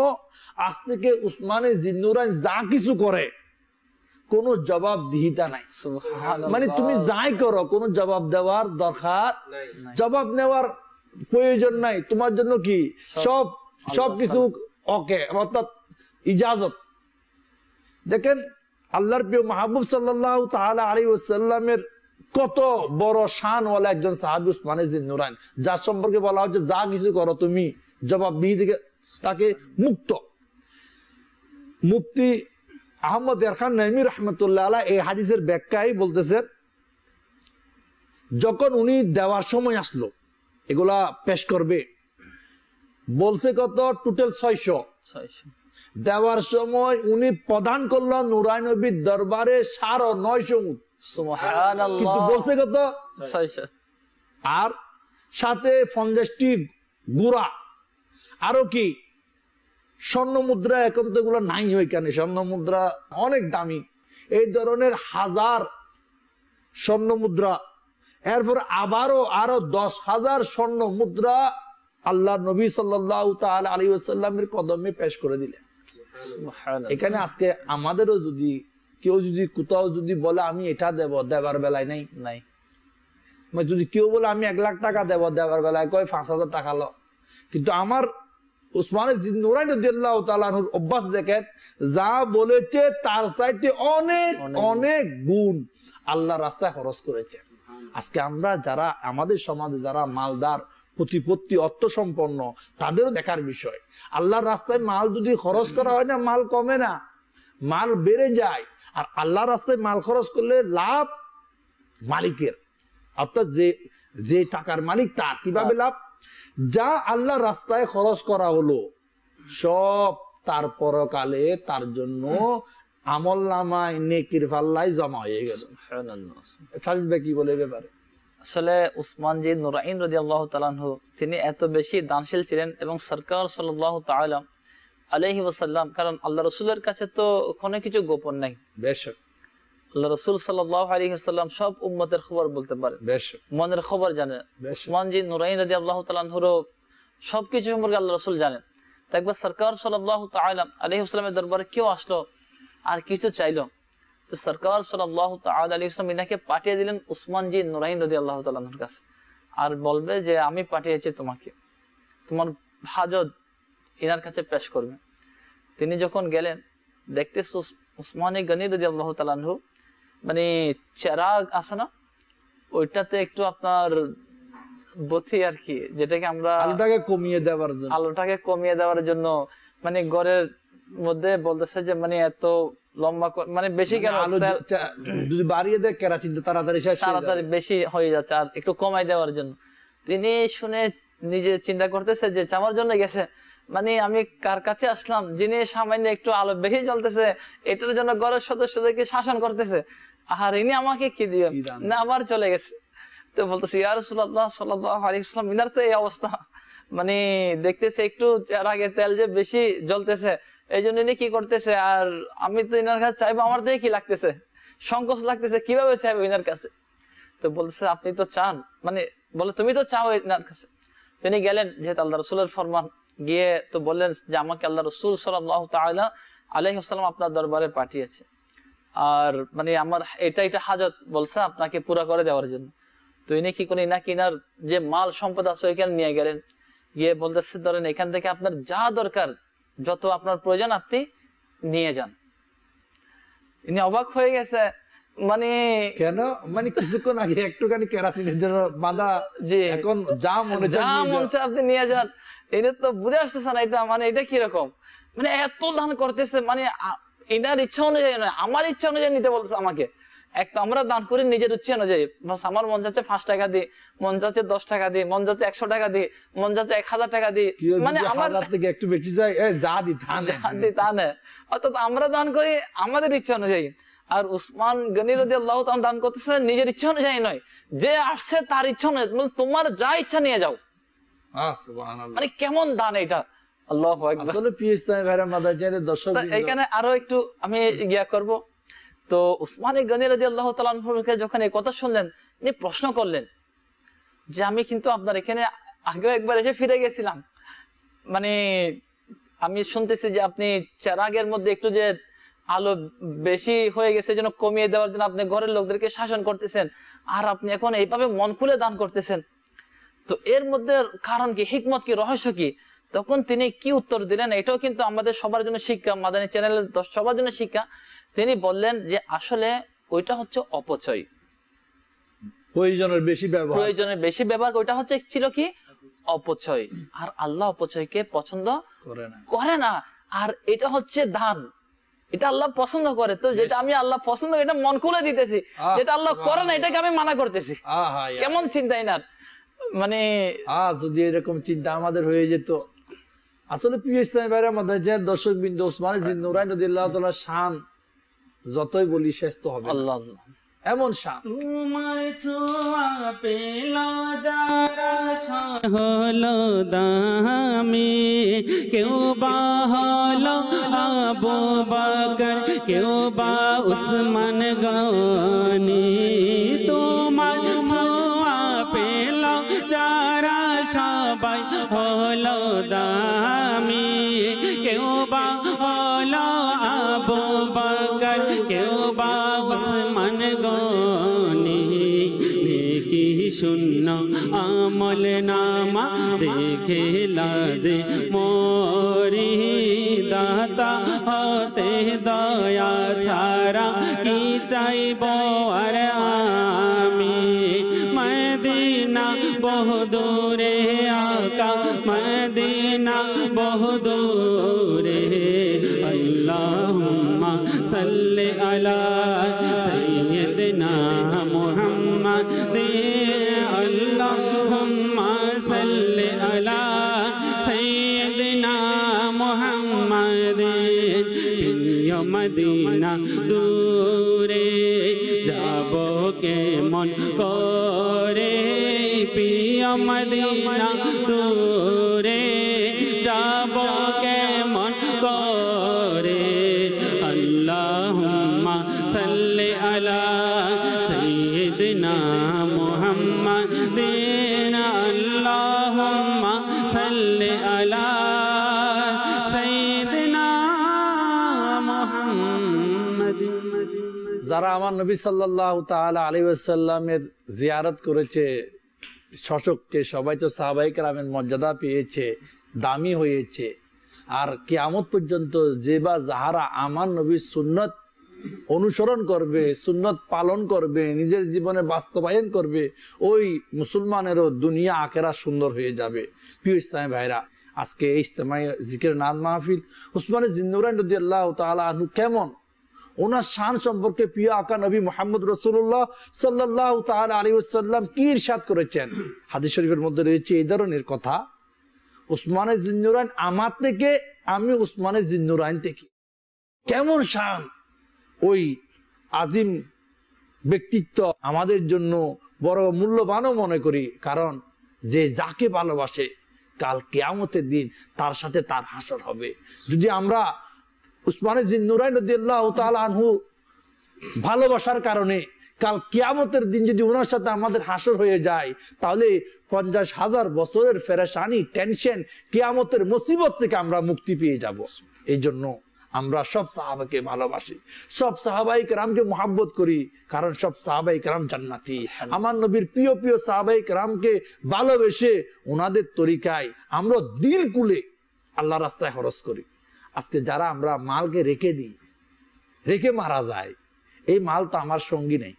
আজ থেকে উসমানে জিন্নুরাইন যা কিছু করে কোনো জবাবদিহিতা নাই। মানে তুমি যাই করো কোনো জবাব দেওয়ার দরকার, জবাব নেওয়ার প্রয়োজন নাই। তোমার জন্য কি সব কিছু ওকে, অর্থাৎ ইজাজত। দেখেন আল্লাহর প্রিয় মাহবুব সাল্লাল্লাহু তাআলা আলাইহি ওয়াসাল্লামের কত বড় শানওয়ালা একজন সাহাবী উসমানে জিন্নুরাইন, যার সম্পর্কে বলা হচ্ছে যা কিছু করো তুমি জবাবদিহি থেকে তাকে মুক্ত। মুফতি আহমদ এরখান নাইমি রহমতুল্লাহ আলাইহি এই হাদিসের ব্যাখ্যায় বলতেছেন, যখন উনি দেওয়ার সময় আসলো, এগুলা পেশ করবে, বলছে কত, টোটাল 600। দেওয়ার সময় উনি প্রদান করলো নুরাইন নবীর দরবারে 950 উট। সুবহানাল্লাহ। কিন্তু বলছে কত, 600। আর সাথে 50টি গুড়া, আরো কি স্বর্ণ মুদ্রা। এখন তো এগুলো নাই ওইখানে, স্বর্ণ মুদ্রা অনেক দামি, এই ধরনের 1000 স্বর্ণ মুদ্রা। এরপর আবারও আরো 10,000 স্বর্ণ মুদ্রা আল্লাহ নবী সাল্লাল্লাহু তাআলা আলাইহি ওয়াসাল্লামের কদমে পেশ করে দিলেন। এখানে আজকে আমাদেরও যদি কেউ যদি কোথাও যদি বলে আমি এটা দেব, দেবার বেলায় নাই। যদি কেউ বলে আমি 1 লাখ টাকা দেব, দেবার বেলায় কয় 5,000 টাকা লো। কিন্তু আমার উসমানে জিন্নুরাইন রাদিয়াল্লাহু তাআলা আনহুর অভ্যাস দেখেন, যা বলেছে তার চাইতে অনেক অনেক গুণ আল্লাহর রাস্তায় খরচ করেছে। আজকে আমরা যারা আমাদের সমাজে যারা মালদার, প্রতিপত্তি, অর্থ সম্পন্ন, তাদেরও দেখার বিষয়। আল্লাহর রাস্তায় মাল যদি খরচ করা হয় না, মাল কমে না, মাল বেড়ে যায়। আর আল্লাহর রাস্তায় মাল খরচ করলে লাভ মালিকের, অর্থাৎ যে টাকার মালিক তার। কিভাবে লাভ? যা আল্লাহর রাস্তায় খরচ করা হলো সব তার পরকালে তার জন্য আমল নামায় নেকির পাল্লায় জমা হয়ে গেল। সাজিদ ভাই কি বলে ব্যাপারে? আসলে উসমান জি নুরাইন রাদিয়াল্লাহু তাআলা আনহু তিনি এত বেশি দানশীল ছিলেন, এবং সরকার সাল্লাল্লাহু তাআলা আলাইহি ওয়াসাল্লাম, কারণ আল্লাহ রাসূলের কাছে তো কোনো কিছু গোপন নাই। বেশক আল্লাহ রাসূল সাল্লাল্লাহু আলাইহি ওয়াসাল্লাম সব উম্মতের খবর বলতে পারে, বেশক মনের খবর জানেন। উসমান জি নুরাইন রাদিয়াল্লাহু তাআলা আনহুর সবকিছু সম্পর্কে আল্লাহ রাসূল জানেন। তো একবার সরকার সাল্লাল্লাহু তাআলা আলাইহি ওয়াসাল্লামের দরবারে কেউ আসলো আর কিছু চাইলো, তো সরকার সাল্লাল্লাহু তাআলা আলাইহি ওয়াসাল্লাম ইনাকে পাঠিয়ে দিলেন উসমান জি নুরাইন রাদিয়াল্লাহু তাআলা আনহুর কাছে, আর বলবে যে আমি পাঠিয়েছি তোমাকে, তোমার হাজত ইনার কাছে পেশ করবে। তিনি যখন গেলেন, দেখতে উসমানে গনি রাদিয়াল্লাহু তাআলা আনহু, মানে চেরাগ আছে না, ওইটাতে একটু আপনার বতি আর কি, যেটাকে আমরা আলোটাকে কমিয়ে দেওয়ার জন্য মানে ঘরের মধ্যে বলতেছে যে মানে এত লম্বা, মানে বেশি কেন, যদি বাড়িয়ে দেয় কেরাচিন তাড়াতাড়ি বেশি হয়ে যাচ্ছে, আর একটু কমাই দেওয়ার জন্য। তিনি শুনে নিজে চিন্তা করতেছে যে চাওয়ার জন্য গেছে, মানে আমি কার কাছে আসলাম যিনি সামান্য একটু আলো বেশি জ্বলতেছে, এটার জন্য ঘরের সদস্যদেরকে শাসন করতেছে, আর ইনি আমাকে কি দিবেন না, আবার চলে গেছে। তো বলতেছে ইয়া রাসূলুল্লাহ সাল্লাল্লাহু আলাইহি ওয়াসাল্লাম, ইনার তো এই অবস্থা, মানে দেখতেছে একটু আগে তেল যে বেশি জ্বলতেছে, এই জন্য ইনি কি করতেছে, আর আমি তো ইনার কাছে চাইবো, আমার থেকে কি লাগতেছে, সংকোচ লাগতেছে, কিভাবে চাইবো ইনার কাছে। তো বলতেছে আপনি তো চান, মানে বলে তুমি তো চাও ইনার কাছে। তিনি গেলেন, যেহেতু আল্লাহ রাসূলের ফরমান, গিয়ে তো বললেন যে আমাকে আল্লাহ রাসূল সাল্লাল্লাহু তাআলা আলাইহি ওয়াসাল্লাম আপনার দরবারে পাঠিয়েছে, আর মানে আমার এটা হাজত বলছে আপনাকে পুরা করে দেওয়ার জন্য। তো ইনি কি করে, নাকি ইনার যে মাল সম্পদ আছে ওইখানে নিয়ে গেলেন, গিয়ে বলতেছে ধরেন এখান থেকে আপনার যা দরকার, যত আপনার প্রয়োজন আপনি নিয়ে যান। ইনি অবাক হয়ে গেছে, মানে কেন, মানে কিছুক্ষণ আগে একটুখানি কেরাসিনের জন্য বাঁধা, জি এখন যা মনে চায় আপনি নিয়ে যান। এটা তো বুঝে আসতেছে না, এটা মানে এটা কিরকম, মানে এত দান করতেছে, মানে এনার ইচ্ছা অনুযায়ী নয়, আমার ইচ্ছা অনুযায়ী নিতে বলতেছে আমাকে। একটা আমরা দান করি নিজের ইচ্ছা অনুযায়ী, আমার মন যাচ্ছে 5 টাকা দিয়ে, মন যাচ্ছে 10 টাকা দিয়ে, মন যাচ্ছে 100 টাকা দিয়ে, মন যাচ্ছে 1000 টাকা দিয়ে, মানে আমার থেকে একটু বেশি যায় যা দি তা না। অর্থাৎ আমরা দান করি আমাদের ইচ্ছা অনুযায়ী। আর উসমান গনি রাদিয়াল্লাহু তাআলা দান করতেছে নিজের ইচ্ছা অনুযায়ী নয়, যে আসছে তার ইচ্ছা অনুযায়ী, তোমার যা ইচ্ছা নিয়ে যাও। মানে কেমন দান এটা, আল্লাহু আকবার। আসলে পিএস ভাইরা মাদারজানের দর্শক এখানে আরো একটু আমি ইয়া করব। তো উসমান গনি রাদিয়াল্লাহু তাআলা আনহুকে যখন এই কথা শুনলেন, তিনি প্রশ্ন করলেন যে আমি কিন্তু আপনার এখানে আগেও একবার এসে ফিরে গেছিলাম, মানে আমি শুনতেছি যে আপনি চেরাগের মধ্যে একটু যে আলো বেশি হয়ে গেছে যেন কমিয়ে দেওয়ার জন্য আপনি ঘরের লোকদেরকে শাসন করতেছেন, আর আপনি এখন এইভাবে মন খুলে দান করতেছেন, তো এর মধ্যে কারণ কি, হিকমত কি, রহস্য কি? তখন তিনি কি উত্তর দিলেন, এটাও কিন্তু আমাদের সবার জন্য শিক্ষা, মাদানী চ্যানেলের সবার জন্য শিক্ষা। তিনি বললেন যে আসলে ওইটা হচ্ছে অপচয়, প্রয়োজনের বেশি ব্যবহার, ওইটা হচ্ছে ছিল কি অপচয়, আর আল্লাহ অপচয়কে পছন্দ করে না। আর এটা হচ্ছে দান, এটা আল্লাহ পছন্দ করে। তো যেটা আমি আল্লাহ পছন্দ এটা মন খুলে দিতেছি, যেটা আল্লাহ করে না এটাকে আমি মানা করতেছি। কেমন চিন্তা এনার, মানে যদি এরকম চিন্তা আমাদের হয়ে যেত। আসলে প্রিয় ইসলামী ভাইরা মাদারজানের দর্শক বিন্দু, উসমান জিন্নুরাইন রাদিয়াল্লাহু তাআলা শান যতই বলি শেষ তো হবে আল্লাহ, এমন শান। তোমার ছোঁয়া পেলা যারা হলো দামি, কেউ বা হলো আবু বকর, কেউ বা উসমান গনি। তোমার ছোঁয়া পেলা যারা সবাই হলো দামি, কেউ বা হলো আবু বকর, কেউ বা উসমান গনি। নেকি শূন্য আমল নামা দেখে লাজে মোরি, দাতা হতে দয়া ছাড়া কি চাইব আর আমি। মদিনা বহুদূরে আকা, মদিনা বহুদূরে। আল্লাহুম্মা সাল্লি আলা সাইয়্যিদিনা মুহাম্মাদ, আল্লাহুম্মা সাল্লি আলা সাইয়্যিদিনা মুহাম্মাদ। প্রিয় মদিনা দূরে যাব কেমন করে, প্রিয় মদিনা দূরে যাব কেমন করে। আল্লাহুম্মা সাল্লি আলা সাইয়্যিদিনা মুহাম্মাদিন, আল্লাহুম্মা সাল্লি আলা সাইয়্যিদিনা মুহাম্মাদিন। যারা আমার নবী সাল্লাল্লাহু তাআলা আলাইহি ওয়াসাল্লামের জিয়ারত করেছে শশককে, সবাই তো সাহাবায়ে কেরামের মর্যাদা পেয়েছে, দামি হয়েছে। আর কিয়ামত পর্যন্ত যে বা যাহারা আমার নবীর সুন্নত অনুসরণ করবে, সুন্নত পালন করবে, নিজের জীবনে বাস্তবায়ন করবে, ওই মুসলমানেরও দুনিয়া আখেরা সুন্দর হয়ে যাবে। প্রিয় ইসলামী ভাইরা, আজকে এই ইজতেমাই জিকির নাদ মাহফিল, উসমান জিন্নুরাইন রাদিয়াল্লাহু তাআলা আনহু কেমন, ওনার শান সম্পর্কে প্রিয় আকা নবী মুহাম্মদ রাসূলুল্লাহ সাল্লাল্লাহু তাআলা আলাইহি ওয়াসাল্লাম কি ইরশাদ করেছেন। হাদিস শরীফের মধ্যে রয়েছে এই ধরনের কথা, উসমান জিন্নুরাইন আমার থেকে, আমি উসমান জিন্নুরাইন থেকে। কেমন শান, ওই আজিম ব্যক্তিত্ব আমাদের জন্য বড় মূল্যবানও মনে করি। কারণ যে যাকে ভালোবাসে কাল কিয়ামতের দিন তার সাথে তার হাসর হবে। যদি আমরা উসমান জিন্নুরাইন রাদিয়াল্লাহু তাআলা আনহু ভালোবাসার কারণে কাল কিয়ামতের দিন যদি ওনার সাথে আমাদের হাসর হয়ে যায়, তাহলে 50,000 বছরের পেরেশানি, টেনশন, কিয়ামতের মুসিবত থেকে আমরা মুক্তি পেয়ে যাব। এই জন্য আমরা সব সাহাবাকে ভালোবাসি, সব সাহাবায়ে কেরামকে মহব্বত করি, কারণ সব সাহাবায়ে কেরাম জান্নাতি। আমার নবীর প্রিয় প্রিয় সাহাবায়ে কেরামকে ভালোবেসে ওনাদের তরিকায় আমরা দিল কুলে আল্লাহ রাস্তায় খরচ করি। আজকে যারা আমরা মালকে রেখে দিই, রেখে মারা যায়, এই মাল তো আমার সঙ্গী নেই।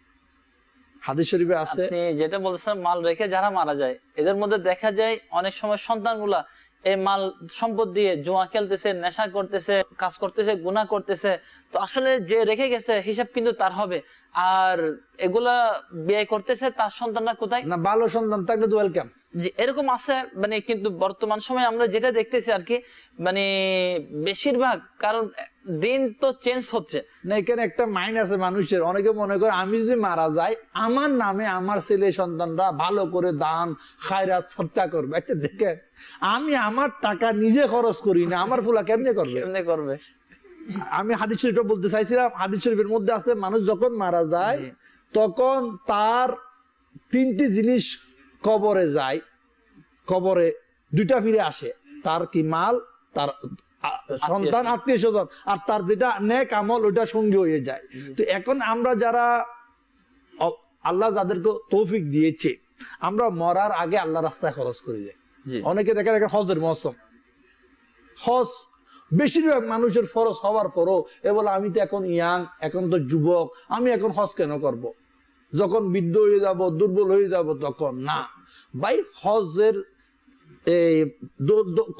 হাদিস শরীফে আছে, আপনি যেটা বলছেন মাল রেখে যারা মারা যায়, এদের মধ্যে দেখা যায় অনেক সময় সন্তানগুলা এই মাল সম্পদ দিয়ে জুয়া খেলতেছে, নেশা করতেছে, কাজ করতেছে, গুনাহ করতেছে। তো আসলে যে রেখে গেছে হিসাব কিন্তু তার হবে, আর এগুলা বিয়ে করতেছে তার সন্তানরা কোথায়? না, ভালো সন্তান থাকলে তো ওয়েলকাম। যে এরকম আছে, মানে কিন্তু বর্তমান সময়ে আমরা যেটা দেখতেছি আর কি, মানে বেশিরভাগ, কারণ দিন তো চেঞ্জ হচ্ছে না। এখানে একটা মাইন্ড আছে মানুষের, অনেকে মনে করে আমি যদি মারা যাই আমার নামে আমার ছেলে সন্তানরা ভালো করে দান খায়রাত সদকা করবে। একটা দেখে আমি আমার টাকা নিজে খরচ করি না, আমার ফুলা কেমনে করবে? আমি হাদিস শরীফটা বলতে চাইছিলাম, হাদিস শরীফের মধ্যে আছে মানুষ যখন মারা যায় তখন তার তিনটি জিনিস কবরে যায়, কবরে দুইটা ফিরে আসে, তার কি মাল, তার সন্তান, আত্মীয় স্বজন, আর তার যেটা নেক আমল ওইটা সঙ্গী হয়ে যায়। তো এখন আমরা যারা আল্লাহ যাদেরকে তৌফিক দিয়েছে, আমরা মরার আগে আল্লাহ রাস্তায় খরচ করে যাই। অনেকে দেখা দেখা হজের মৌসুম, হজ বেশিরভাগ মানুষের ফরজ হওয়ার পরও এ বলে আমি তো এখন ইয়াং, এখন তো যুবক, আমি এখন হজ কেন করব? যখন বৃদ্ধ হয়ে যাব, দুর্বল হয়ে যাব তখন না। ভাই হজের এই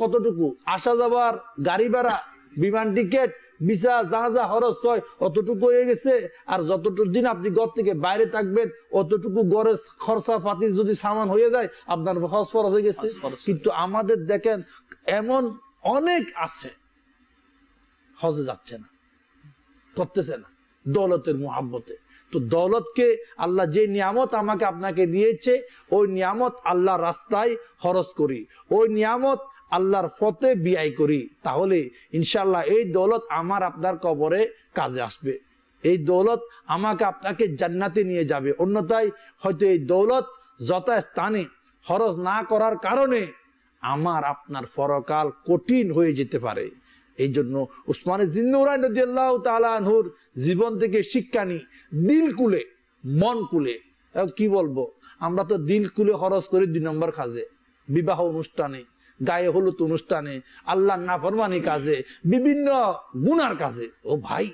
কতটুকু আসা যাবার গাড়ি ভাড়া, বিমান টিকেট, ভিসা, যা যা খরচ হয় অতটুকু হয়ে গেছে। আর যতটুকু দিন আপনি ঘর থেকে বাইরে থাকবেন অতটুকু গড়ে খরচা পাতি যদি সামান হয়ে যায় আপনার হজ ফরজ হয়ে গেছে। কিন্তু আমাদের দেখেন এমন অনেক আছে হজে যাচ্ছে না, করতেছে না দৌলতের মুহাব্বতে। তো দৌলতকে আল্লাহ যে নিয়ামত আমাকে আপনাকে দিয়েছে ওই নিয়ামত আল্লাহর রাস্তায় খরচ করি, ওই নিয়ামত আল্লাহর পথে ব্যয় করি, তাহলে ইনশাআল্লাহ এই দৌলত আমার আপনার কবরে কাজে আসবে, এই দৌলত আমাকে আপনাকে জান্নাতে নিয়ে যাবে। অন্যথায় হয়তো এই দৌলত যথাস্থানে খরচ না করার কারণে আমার আপনার পরকাল কঠিন হয়ে যেতে পারে। এই জন্য উসমানে জিন্নুরাইন রাদিয়াল্লাহু তাআলা আনহুর জীবন থেকে শিক্ষা নি, দিল কুলে মন কুলে। কি বলবো, আমরা তো দিল কুলে খরচ করি 2 নম্বর কাজে, বিবাহ অনুষ্ঠানে, গায়ে হলুদ অনুষ্ঠানে, আল্লাহর নাফরমানি কাজে, বিভিন্ন গুনার কাজে। ও ভাই,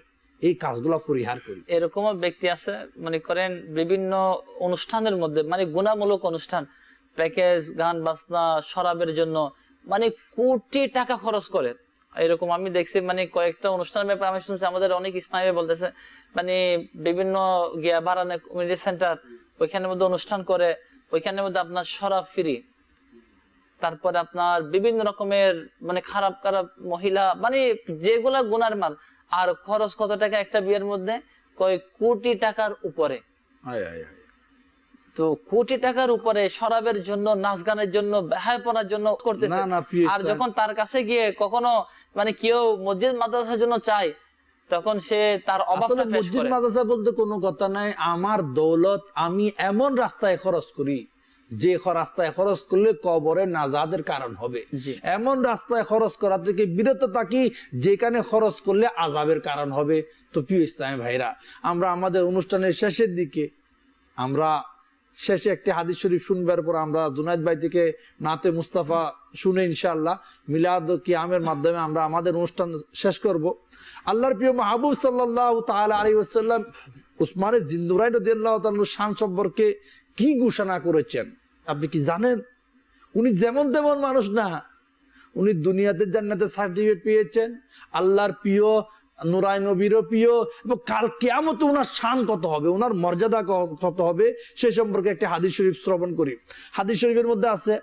এই কাজগুলো পরিহার করি। এরকমও ব্যক্তি আছে মনে করেন বিভিন্ন অনুষ্ঠানের মধ্যে, মানে গুনাহমূলক অনুষ্ঠান, প্যাকেজ, গান বাজনা, শরাবের জন্য মানে কোটি টাকা খরচ করে। এরকম আমি দেখছি, মানে কয়েকটা অনুষ্ঠানের ব্যাপারে আমি শুনছি, আমাদের অনেক ইসলামী বলতেছে, মানে বিভিন্ন গিয়া বারানা কমিউনিটি সেন্টার, ওইখানের মধ্যে অনুষ্ঠান করে, ওইখানের মধ্যে আপনার শরাব ফ্রি, তারপরে আপনার বিভিন্ন রকমের মানে খারাপ খারাপ মহিলা, মানে যেগুলা গুনার মাল। আর খরচ কত টাকা একটা বিয়ের মধ্যে? কয়েক কোটি টাকার উপরে। তো কোটি টাকার উপরে শরাবের জন্য, নাচ গানের জন্য, বেহায়াপনার জন্য করতেছে। আর যখন তার কাছে গিয়ে কখনো মানে কেউ মসজিদ মাদ্রাসার জন্য চায়, তখন সে তার অভাবটা ফেস করে। মসজিদ মাদ্রাসা বলতে কোনো কথা নাই, আমার দৌলত আমি এমন রাস্তায় খরচ করি যে রাস্তায় খরচ করলে কবরে নাজাতের কারণ হবে, এমন রাস্তায় খরচ করা থেকে বিরত থাকি যেখানে খরচ করলে আযাবের কারণ হবে। তো প্রিয় ইসলামী ভাইরা, আমরা আমাদের অনুষ্ঠানের শেষের দিকে আমরা শেষে একটি হাদিস শরীফ শুনবার পর আমরা জুনায়েদ ভাই থেকে নাতে মুস্তাফা শুনে ইনশাআল্লাহ মিলাদ কিয়ামের মাধ্যমে আমরা আমাদের অনুষ্ঠান শেষ করব। আল্লাহর প্রিয় মাহবুব সাল্লাল্লাহু তাআলা আলাইহি ওয়াসাল্লাম উসমানে জিন্নুরাইন রাদিয়াল্লাহু তাআলা শান সম্পর্কে কি ঘোষণা করেছেন আপনি কি জানেন? উনি যেমন তেমন মানুষ না, উনি দুনিয়াতে জান্নাতের সার্টিফিকেট পেয়েছেন, আল্লাহর প্রিয়, নুরাই নবীরও প্রিয়, এবং কাল কিয়ামতে ওনার শান কত হবে, ওনার মর্যাদা কত হবে সে সম্পর্কে একটা হাদিস শরীফ শ্রবণ করি। হাদিস শরীফের মধ্যে আছে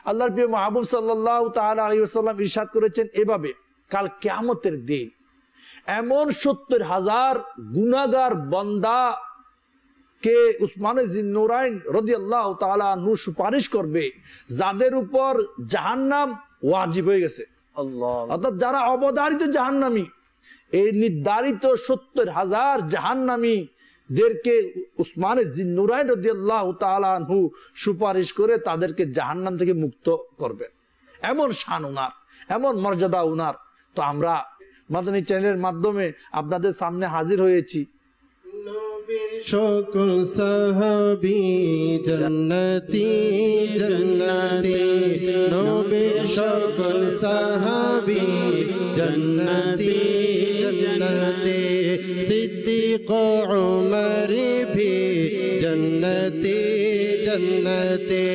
আল্লাহর প্রিয় মাহবুব সাল্লাল্লাহু তাআলা আলাইহি ওয়াসাল্লাম ইরশাদ করেছেন এভাবে, কাল কিয়ামতের দিন এমন 70,000 গুনাহগার বান্দা কে উসমানে জিন্নুরাইন রাদিয়াল্লাহু তাআলা আনহু সুপারিশ করবে যাদের উপর জাহান্নাম ওয়াজিব হয়ে গেছে। আল্লাহ, অর্থাৎ যারা অবধারিত জাহান্নামী, এই নির্ধারিত 70,000 জাহান্নামীদেরকে উসমানে জিন্নুরাইন রাদিয়াল্লাহু তাআলা আনহু সুপারিশ করে তাদেরকে জাহান্নাম থেকে মুক্ত করবেন। এমন শান উনার, এমন মর্যাদা উনার। তো আমরা মাদানী চ্যানেলের মাধ্যমে আপনাদের সামনে হাজির হয়েছি। সকল সাহাবী জান্নাতি জান্নাতি, নবীর সকল সাহাবী জান্নাতি জান্নাতি, जन्नती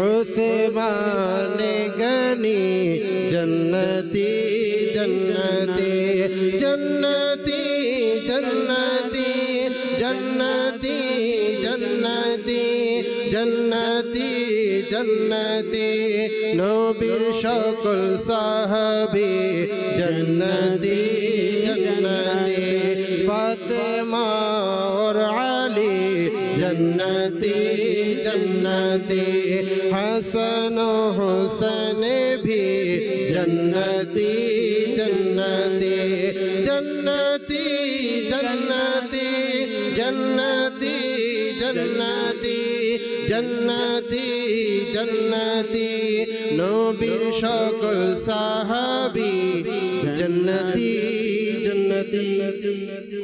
उस्मान गनी जन्नती जन्नती जन्नती जन्नती जन्नती जन्नती जन्नती जन्नती नबीर सकल साहाबी जन्नती जन्नती फातिमा और अली जन्नती जन्नती हसन हुसैन भी जन्नती जन्नती जन्नती जन्नती जन्नती जन्नती जन्नती जन्नती नबीर सकल साहाबी जन्नती जन्नती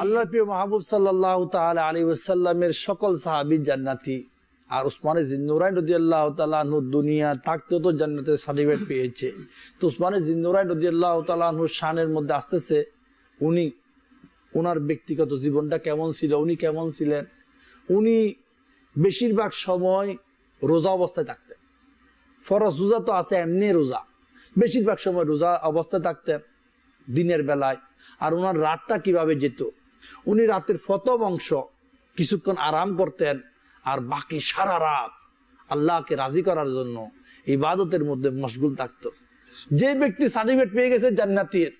আল্লাহ প্রিয় মাহবুব সাল্লাল্লাহু তাআলা আলাইহি ওয়াসাল্লামের সকল সাহাবী জান্নাতি। আর উসমানে জিন্নুরাইন রাদিয়াল্লাহু তাআলা আনহু দুনিয়া থাকতেও তো জান্নাতের সার্টিফিকেট পেয়েছে। তো উসমানে জিন্নুরাইন রাদিয়াল্লাহু তাআলা আনহুর শানের মধ্যে আসতেছে উনি ওনার ব্যক্তিগত জীবনটা কেমন ছিল, উনি কেমন ছিলেন। উনি বেশিরভাগ সময় রোজা অবস্থায় থাকতেন। ফরজ রোজা তো আছে, এমনি রোজা, বেশিরভাগ সময় রোজা অবস্থায় থাকতেন দিনের বেলায়। আর ওনার রাতটা কিভাবে যেত, উনি রাতের প্রথম অংশ কিছুক্ষণ আরাম করতেন আর বাকি সারা রাত আল্লাহকে রাজি করার জন্য ইবাদতের মধ্যে মশগুল থাকত। যে ব্যক্তি সার্টিফিকেট পেয়ে গেছে জান্নাতের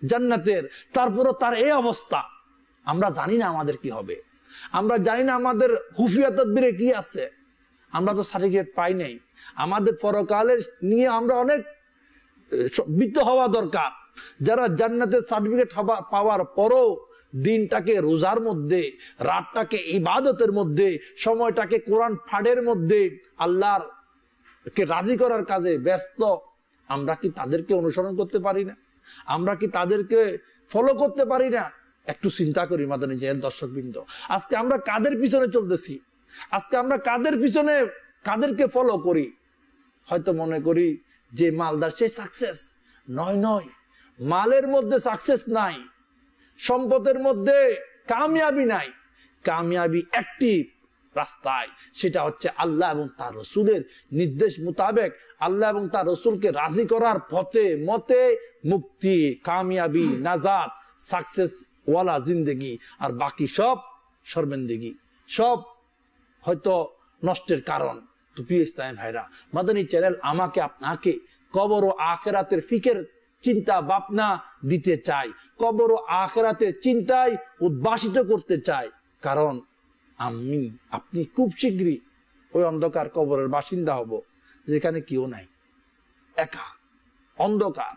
জান্নাতের তারপরও তার এই অবস্থা, আমরা জানি না আমাদের কি হবে, আমরা জানি না আমাদের হুফিয়া তদবিরে কি আছে, আমরা তো সার্টিফিকেট পাই নাই। আমাদের পরকালের নিয়ে আমরা অনেক বিত্ত হওয়া দরকার। যারা জান্নাতের সার্টিফিকেট পাওয়ার পরও দিনটাকে রোজার মধ্যে, রাতটাকে ইবাদতের মধ্যে, সময়টাকে কোরআন পাঠের মধ্যে আল্লাহর কে রাজি করার কাজে ব্যস্ত, আমরা কি তাদেরকে অনুসরণ করতে পারি না? আমরা কি তাদেরকে ফলো করতে পারি না? একটু চিন্তা করি মাদানী জাহেল দর্শকবৃন্দ, আজকে আমরা কাদের পিছনে চলতেছি? আজকে আমরা কাদের পিছনে, কাদেরকে ফলো করি? হয়তো মনে করি যে মালদার সে সাকসেস। নয় নয়, মালের মধ্যে সাকসেস নাই, সম্পদের মধ্যে কামিয়াবি নাই। কামিয়াবি একটি রাস্তায়, সেটা হচ্ছে আল্লাহ এবং তার রসুলের নির্দেশ মোতাবেক আল্লাহ এবং তার রসুলকে রাজি করার পথে মতে মুক্তি, কামিয়াবি, নাজাত, সাকসেস ওয়ালা জিন্দেগি। আর বাকি সব শর্মেন্দেগি, সব হয়তো নষ্টের কারণ। তো প্রিয় ইসলামী ভাইরা, মাদানী চ্যানেল আমাকে আপনাকে কবর ও আখিরাতের ফিকের চিন্তা ভাবনা দিতে চাই, কবর ও আখিরাতের চিন্তায় উদ্ভাসিত করতে চাই। কারণ আমি আপনি খুব শীঘ্রই ওই অন্ধকার কবরের বাসিন্দা হব, যেখানে কেউ নাই, একা, অন্ধকার।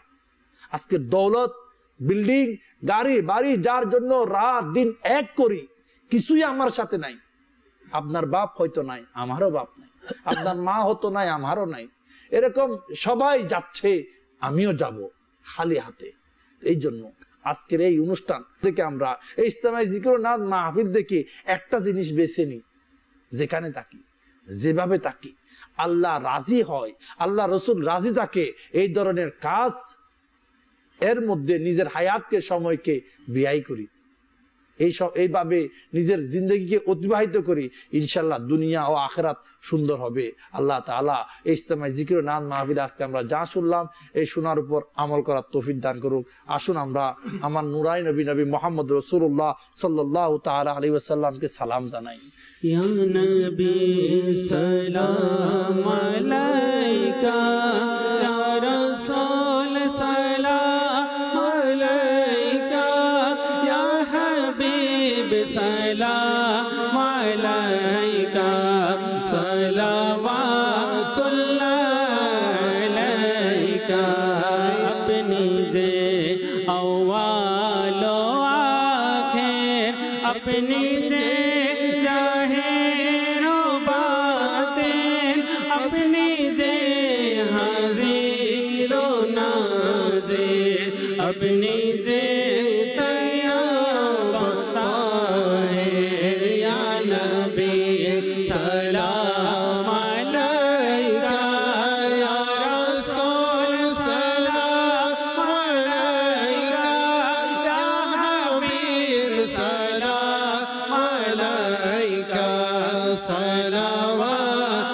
আজকে দৌলত, বিল্ডিং, গাড়ি বাড়ি যার জন্য রাত দিন এক করি, কিছুই আমার সাথে নাই। আপনার বাপ হয়তো নাই, আমারও বাপ নাই। আপনার মা হতো নাই, আমারও নাই। এরকম সবাই যাচ্ছে, আমিও যাব খালি হাতে। এই জন্য আজকের এই অনুষ্ঠান থেকে আমরা এই ইসলামাই জিকির না মাহফিল দেখে একটা জিনিস বেছে নিই, যেখানে থাকি, যেভাবে থাকি, আল্লাহ রাজি হয়, আল্লাহ রসুল রাজি থাকে, এই ধরনের কাজ এর মধ্যে নিজের হায়াতকে, সময়কে ব্যয় করি। এইভাবে নিজের জিন্দগিকে অতিবাহিত করি, ইনশাল্লাহ দুনিয়া ও আখিরাত সুন্দর হবে। আল্লাহ তাআলা এই ইজতেমায় জিকির ও নাম মাহফিল আজকে আমরা যা শুনলাম, এই শোনার উপর আমল করার তৌফিক দান করুক। আসুন আমরা আমার নুরানি নবী মুহাম্মদ রাসূলুল্লাহ সাল্লাল্লাহু তাআলা আলাইহি ওয়াসাল্লামকে সালাম জানাই। ইয়া নবী সালাম আলাইকা, ইয়া রাসূল সালাম আলাইকা, ইয়া হাবিব সালাম আলাইকা, সালাওয়াতুল্লাহ আলাইকা। আপনি যে আউয়াল ও আখির, আপনি যে জাহির ও বাতিন, আপনি যে হাজির ও নাজির, আপনি যে তৈয়ব তাহির, ইয়া নবী সালাম আলাইকা, ইয়া রাসূল সালাম আলাইকা, ইয়া হাবিব সালাম আলাইকা, সালাওয়াত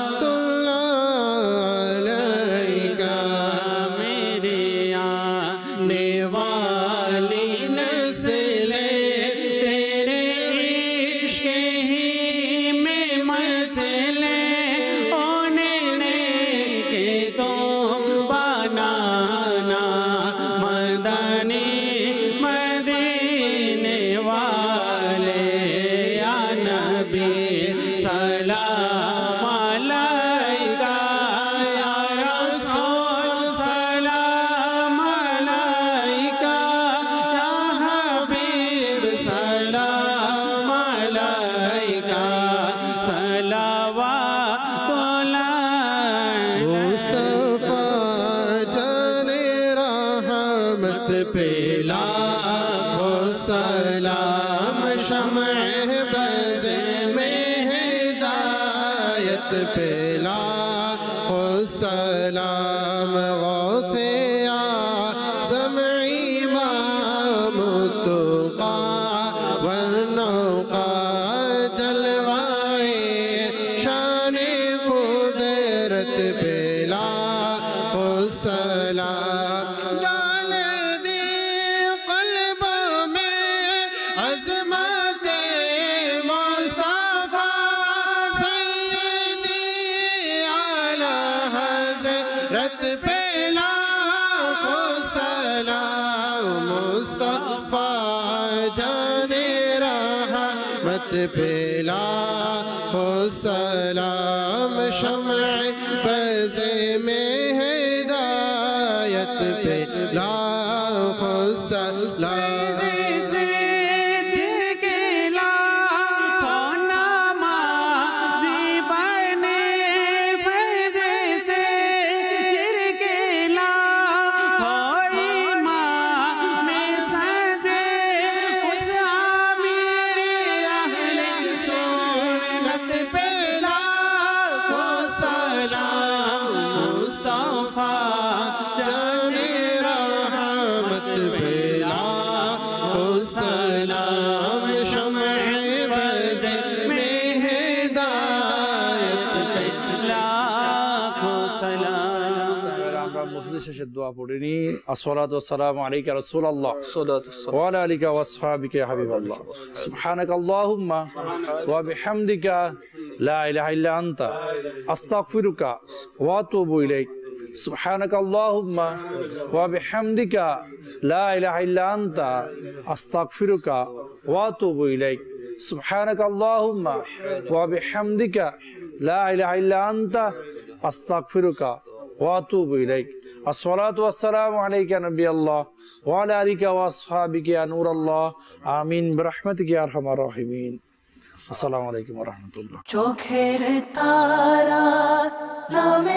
رحمت پہ لاکھوں سلام شمع بز میں ہدایت پہ لاکھوں سلام غوث اعظم امام التقیٰ والنقیٰ جلوائے شان قدرت پہ لاکھوں سلام ڈال دی قلب میں عظمت مصطفیٰ سیدی اعلی حضرت پہ لاکھوں سلام مصطفیٰ جان رحمت پہ لاکھوں سلام شمع بز میں ہدایت پہ لاکھوں سلام جن کے لاکھوں نمازی بنے فیض سے جن کے لاکھوں امام سجے اس امیر اہل سنت پہ لاکھوں سلام مصطفیٰ جان رحمت پہ لاکھوں سلام شمع بز میں ہدایت پہ لاکھوں سلام আমরা মসজিদ শেষে দোয়া পড়িনি আসসালাতু ওয়াসসালামু আলাইকা রাসূলুল্লাহ ওয়া আলা আলিকা ওয়া আসহাবিকা হাবিবাল্লাহ সুবহানাকাল্লাহুম্মা ওয়া বিহামদিকা লা ইলাহা ইল্লা আনতা আস্তাগফিরুকা ওয়া আতুবু ইলাইক সুবহানাকাল্লাহুম্মা ওয়া বিহামদিকা লা ইলাহা ইল্লা আনতা আস্তাগফিরুকা ওয়া আতুবু ইলাইক সুবহানাকাল্লাহুম্মা ওয়া বিহামদিকা লা ইলাহা ইল্লা আনতা আস্তাগফিরুকা واتوب اليك الصلاة والسلام عليك يا نبي الله وعلى آلك واصحابك يا نور الله آمين برحمتك يا ارحم الراحمين السلام عليكم ورحمة الله চোখের তারা নামে